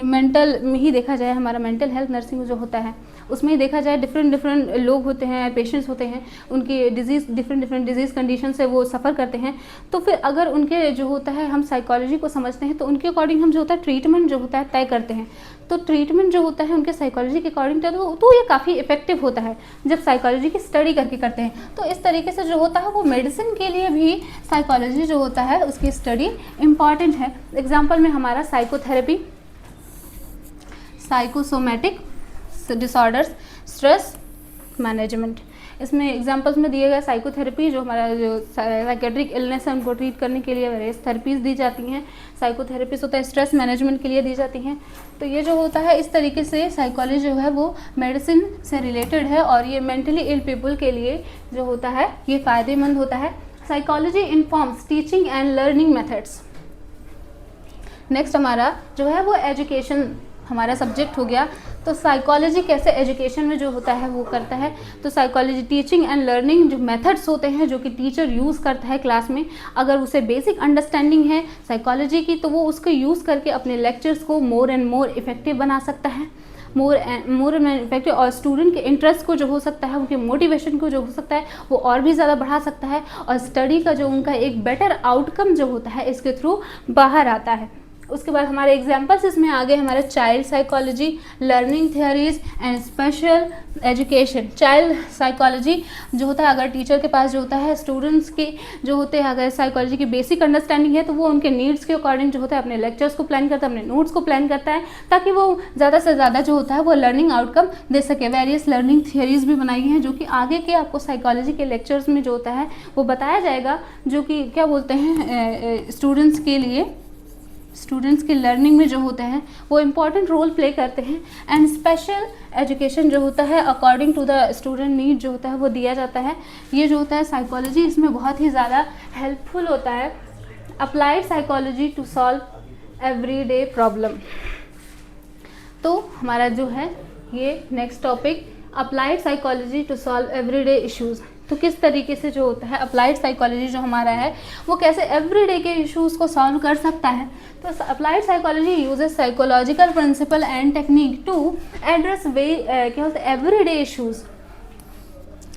मेंटल में ही देखा जाए, हमारा मेंटल हेल्थ नर्सिंग जो होता है उसमें ही देखा जाए डिफरेंट लोग होते हैं, पेशेंट्स होते हैं, उनकी डिजीज़ डिफरेंट डिजीज़ कंडीशन से वो सफ़र करते हैं। तो फिर अगर उनके जो होता है हम साइकोलॉजी को समझते हैं तो उनके अकॉर्डिंग हम जो होता है ट्रीटमेंट जो होता है तय करते हैं। तो ट्रीटमेंट जो होता है उनके साइकोलॉजी के अकॉर्डिंग तो ये काफ़ी इफेक्टिव होता है जब साइकोलॉजी की स्टडी करके करते हैं। तो इस तरीके से जो होता है वो मेडिसिन के लिए भी साइकोलॉजी जो होता है उसकी स्टडी इम्पॉर्टेंट है। एग्जाम्पल में हमारा psychotherapy, psychosomatic disorders, stress management, इसमें एग्जांपल्स में दिए गए साइकोथेरेपी, जो हमारा जो साइकेट्रिक इलनेस है उनको ट्रीट करने के लिए वेरियस थेरेपीज़ दी जाती हैं। साइकोथेरेपीज होता है स्ट्रेस मैनेजमेंट के लिए दी जाती हैं। तो ये जो होता है इस तरीके से साइकोलॉजी जो है वो मेडिसिन से रिलेटेड है और ये मेंटली इल पीपल के लिए जो होता है ये फ़ायदेमंद होता है। Psychology informs teaching and learning methods. Next हमारा जो है वो एजुकेशन हमारा सब्जेक्ट हो गया। तो साइकोलॉजी कैसे एजुकेशन में जो होता है वो करता है, तो साइकोलॉजी टीचिंग एंड लर्निंग जो मेथड्स होते हैं जो कि टीचर यूज़ करता है क्लास में, अगर उसे बेसिक अंडरस्टैंडिंग है साइकोलॉजी की तो वो उसको यूज़ करके अपने लेक्चर्स को मोर एंड मोर इफेक्टिव बना सकता है, मोर एंड इफेक्टिव, और स्टूडेंट के इंटरेस्ट को जो हो सकता है, उनके मोटिवेशन को जो हो सकता है वो और भी ज़्यादा बढ़ा सकता है, और स्टडी का जो उनका एक बेटर आउटकम जो होता है इसके थ्रू बाहर आता है। उसके बाद हमारे एग्जाम्पल्स इसमें आगे हमारे child psychology, learning theories and special education. Child psychology जो होता है, अगर टीचर के पास जो होता है स्टूडेंट्स के जो होते हैं अगर साइकोलॉजी की बेसिक अंडरस्टैंडिंग है तो वो उनके नीड्स के अकॉर्डिंग जो होता है अपने लेक्चर्स को प्लान करता है, अपने नोट्स को प्लान करता है ताकि वो ज़्यादा से ज़्यादा जो होता है वो लर्निंग आउटकम दे सके। वेरियस लर्निंग थियोरीज भी बनाई हैं जो कि आगे के आपको साइकोलॉजी के लेक्चर्स में जो होता है वो बताया जाएगा, जो कि क्या बोलते हैं स्टूडेंट्स के लिए, स्टूडेंट्स के लर्निंग में जो होते हैं वो इम्पॉर्टेंट रोल प्ले करते हैं। एंड स्पेशल एजुकेशन जो होता है according to the student need जो होता है वो दिया जाता है। ये जो होता है साइकोलॉजी इसमें बहुत ही ज़्यादा हेल्पफुल होता है। Applied psychology to solve everyday problem. तो हमारा जो है ये next topic applied psychology to solve everyday issues. तो किस तरीके से जो होता है अप्लाइड साइकोलॉजी जो हमारा है वो कैसे एवरीडे के इश्यूज़ को सॉल्व कर सकता है। तो applied psychology uses psychological principle and technique to address क्या होता है everyday issues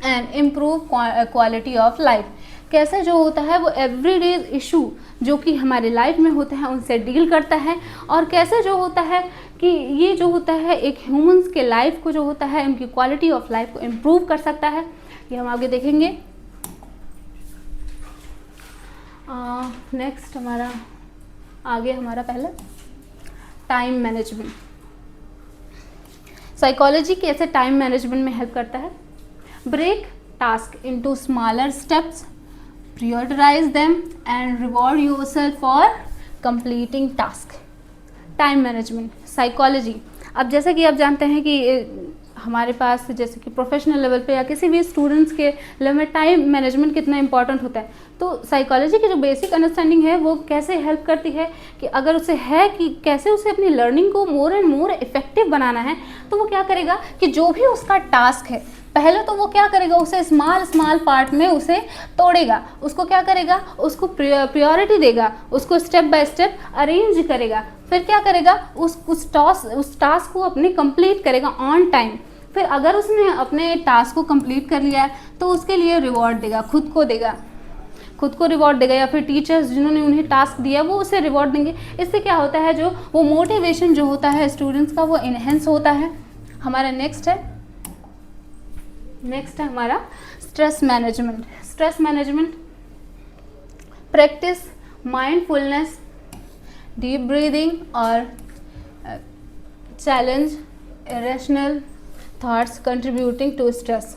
and improve quality of life. कैसे जो होता है वो एवरीडे इशू जो कि हमारे लाइफ में होते हैं उनसे डील करता है, और कैसे जो होता है कि ये जो होता है एक ह्यूमंस के लाइफ को जो होता है उनकी क्वालिटी ऑफ लाइफ को इम्प्रूव कर सकता है। ये हम आगे देखेंगे। नेक्स्ट हमारा आगे हमारा पहला टाइम मैनेजमेंट। साइकोलॉजी कैसे टाइम मैनेजमेंट में हेल्प करता है। Break task into smaller steps, prioritize them and reward yourself for completing task। Time management psychology. अब जैसे कि आप जानते हैं कि हमारे पास जैसे कि प्रोफेशनल लेवल पे या किसी भी स्टूडेंट्स के लेवल में टाइम मैनेजमेंट कितना इंपॉर्टेंट होता है। तो साइकोलॉजी की जो बेसिक अंडरस्टैंडिंग है वो कैसे हेल्प करती है कि अगर उसे है कि कैसे उसे अपनी लर्निंग को मोर एंड मोर इफेक्टिव बनाना है, तो वो क्या करेगा कि जो भी उसका टास्क है पहले तो वो क्या करेगा उसे स्मॉल पार्ट में उसे तोड़ेगा, उसको क्या करेगा उसको प्रायोरिटी देगा, उसको स्टेप बाय स्टेप अरेंज करेगा, फिर क्या करेगा उस टास्क को अपने कंप्लीट करेगा ऑन टाइम। फिर अगर उसने अपने टास्क को कंप्लीट कर लिया है तो उसके लिए रिवॉर्ड देगा, खुद को रिवॉर्ड देगा, या फिर टीचर्स जिन्होंने उन्हें टास्क दिया वो उसे रिवॉर्ड देंगे। इससे क्या होता है जो वो मोटिवेशन जो होता है स्टूडेंट्स का वो इनहेंस होता है। हमारा नेक्स्ट है हमारा stress management. Stress management practice mindfulness, deep breathing और challenge irrational thoughts contributing to stress.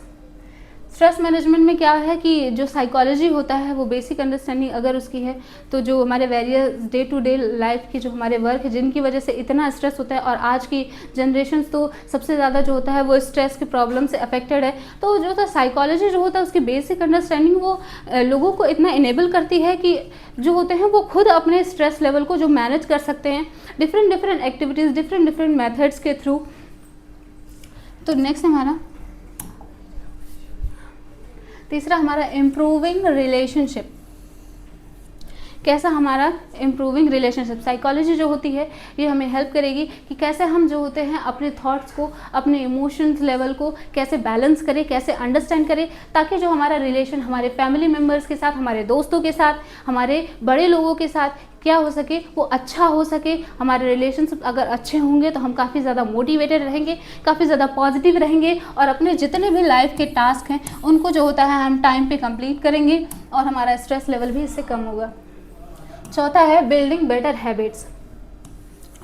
Stress management में क्या है कि जो साइकोलॉजी होता है वो बेसिक अंडरस्टैंडिंग अगर उसकी है तो जो हमारे various day to day life की जो हमारे वर्क है जिनकी वजह से इतना स्ट्रेस होता है, और आज की जनरेशन तो सबसे ज़्यादा जो होता है वो स्ट्रेस की प्रॉब्लम से अफेक्टेड है। तो जो होता है साइकोलॉजी जो होता है उसकी बेसिक अंडरस्टैंडिंग वो लोगों को इतना इनेबल करती है कि जो होते हैं वो खुद अपने स्ट्रेस लेवल को जो मैनेज कर सकते हैं डिफरेंट एक्टिविटीज़ डिफरेंट मेथड्स के थ्रू। तो नेक्स्ट हमारा तीसरा हमारा इम्प्रूविंग रिलेशनशिप। कैसा हमारा इम्प्रूविंग रिलेशनशिप साइकोलॉजी जो होती है ये हमें हेल्प करेगी कि कैसे हम जो होते हैं अपने थॉट्स को अपने इमोशंस लेवल को कैसे बैलेंस करें, कैसे अंडरस्टैंड करें, ताकि जो हमारा रिलेशन हमारे फैमिली मेम्बर्स के साथ, हमारे दोस्तों के साथ, हमारे बड़े लोगों के साथ क्या हो सके वो अच्छा हो सके। हमारे रिलेशनशिप अगर अच्छे होंगे तो हम काफ़ी ज़्यादा मोटिवेटेड रहेंगे, काफ़ी ज़्यादा पॉजिटिव रहेंगे, और अपने जितने भी लाइफ के टास्क हैं उनको जो होता है हम टाइम पे कंप्लीट करेंगे और हमारा स्ट्रेस लेवल भी इससे कम होगा। चौथा है बिल्डिंग बेटर हैबिट्स।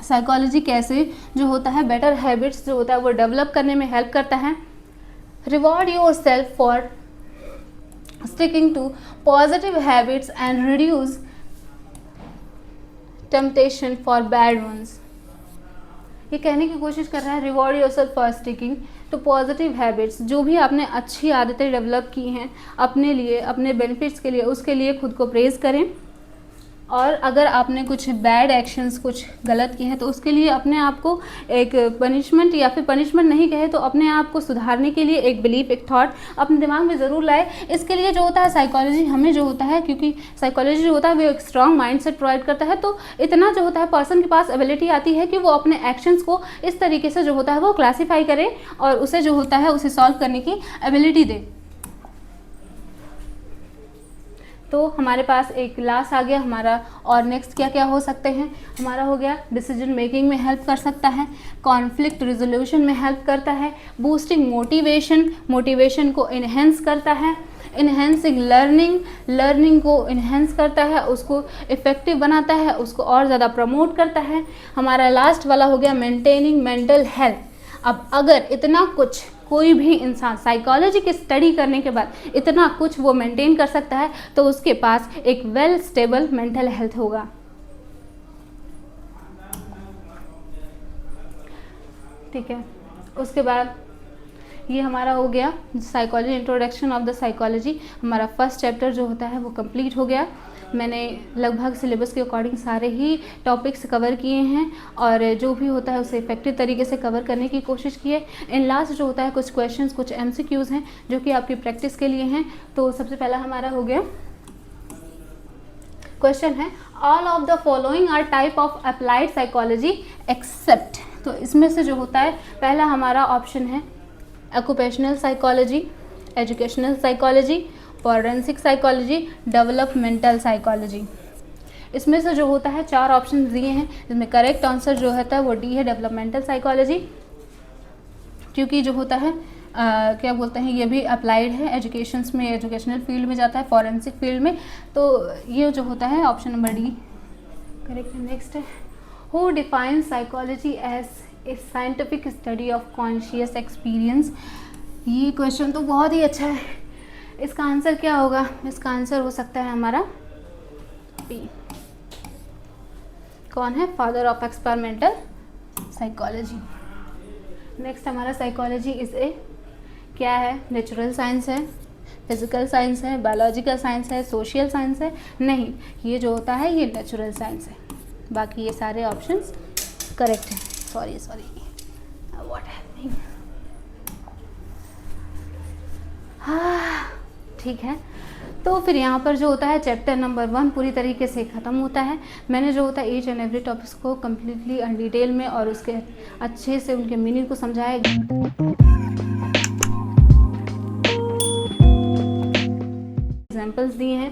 साइकोलॉजी कैसे जो होता है बेटर हैबिट्स जो होता है वो डेवलप करने में हेल्प करता है। Reward yourself for sticking to positive habits and reduce temptation for bad ones. ये कहने की कोशिश कर रहा है reward yourself for sticking to positive habits, जो भी आपने अच्छी आदतें डेवलप की हैं अपने लिए, अपने बेनिफिट्स के लिए, उसके लिए खुद को प्रेज करें। और अगर आपने कुछ बैड एक्शंस, कुछ गलत किए हैं, तो उसके लिए अपने आप को एक पनिशमेंट, या फिर पनिशमेंट नहीं कहे तो अपने आप को सुधारने के लिए एक बिलीफ, एक थॉट अपने दिमाग में ज़रूर लाए। इसके लिए जो होता है साइकोलॉजी हमें जो होता है, क्योंकि साइकोलॉजी जो होता है वो एक स्ट्रॉन्ग माइंडसेट प्रोवाइड करता है, तो इतना जो होता है पर्सन के पास एबिलिटी आती है कि वो अपने एक्शंस को इस तरीके से जो होता है वो क्लासीफाई करे और उसे जो होता है उसे सॉल्व करने की एबिलिटी दे। तो हमारे पास एक क्लास आ गया हमारा। और नेक्स्ट क्या क्या हो सकते हैं, हमारा हो गया डिसीजन मेकिंग में हेल्प कर सकता है, कॉन्फ्लिक्ट रिजोल्यूशन में हेल्प करता है, बूस्टिंग मोटिवेशन, मोटिवेशन को इन्हेंस करता है, इन्हेंसिंग लर्निंग, लर्निंग को इन्हेंस करता है, उसको इफ़ेक्टिव बनाता है, उसको और ज़्यादा प्रमोट करता है। हमारा लास्ट वाला हो गया मेंटेनिंग मेंटल हेल्थ। अब अगर इतना कुछ कोई भी इंसान साइकोलॉजी की स्टडी करने के बाद इतना कुछ वो मेंटेन कर सकता है, तो उसके पास एक वेल स्टेबल मेंटल हेल्थ होगा। ठीक है, उसके बाद ये हमारा हो गया psychology, introduction of the psychology. हमारा फर्स्ट चैप्टर जो होता है वो कंप्लीट हो गया। मैंने लगभग सिलेबस के अकॉर्डिंग सारे ही टॉपिक्स कवर किए हैं और जो भी होता है उसे इफेक्टिव तरीके से कवर करने की कोशिश की है। इन लास्ट जो होता है कुछ क्वेश्चंस, कुछ MCQs हैं जो कि आपकी प्रैक्टिस के लिए हैं। तो सबसे पहला हमारा हो गया क्वेश्चन है, all of the following are type of applied psychology except. तो इसमें से जो होता है पहला हमारा ऑप्शन है occupational psychology, educational psychology, forensic psychology, developmental psychology. इसमें से जो होता है 4 ऑप्शन दिए हैं, जिसमें करेक्ट आंसर जो होता है वो डी है, डेवलपमेंटल साइकोलॉजी, क्योंकि जो होता है क्या बोलते हैं ये भी अप्लाइड है, एजुकेशंस में, एजुकेशनल फील्ड में जाता है, फॉरेंसिक फील्ड में, तो ये जो होता है ऑप्शन नंबर डी करेक्ट है। नेक्स्ट है, who define psychology as a scientific study of conscious experience. ये क्वेश्चन तो बहुत ही अच्छा है। इसका आंसर क्या होगा, इसका आंसर हो सकता है हमारा बी। कौन है, father of experimental psychology. Next हमारा साइकोलॉजी इज ए क्या है, नेचुरल साइंस है, फिजिकल साइंस है, बायोलॉजिकल साइंस है, सोशल साइंस है, नहीं, ये जो होता है ये नेचुरल साइंस है। बाकी ये सारे ऑप्शंस करेक्ट हैं। Sorry what happening. हाँ ठीक है, तो फिर यहाँ पर जो होता है चैप्टर नंबर 1 पूरी तरीके से ख़त्म होता है। मैंने जो होता है ईच एंड एवरी टॉपिक्स को कम्प्लीटली डिटेल में और उसके अच्छे से उनके मीनिंग को समझाया, एग्जाम्पल्स दिए हैं।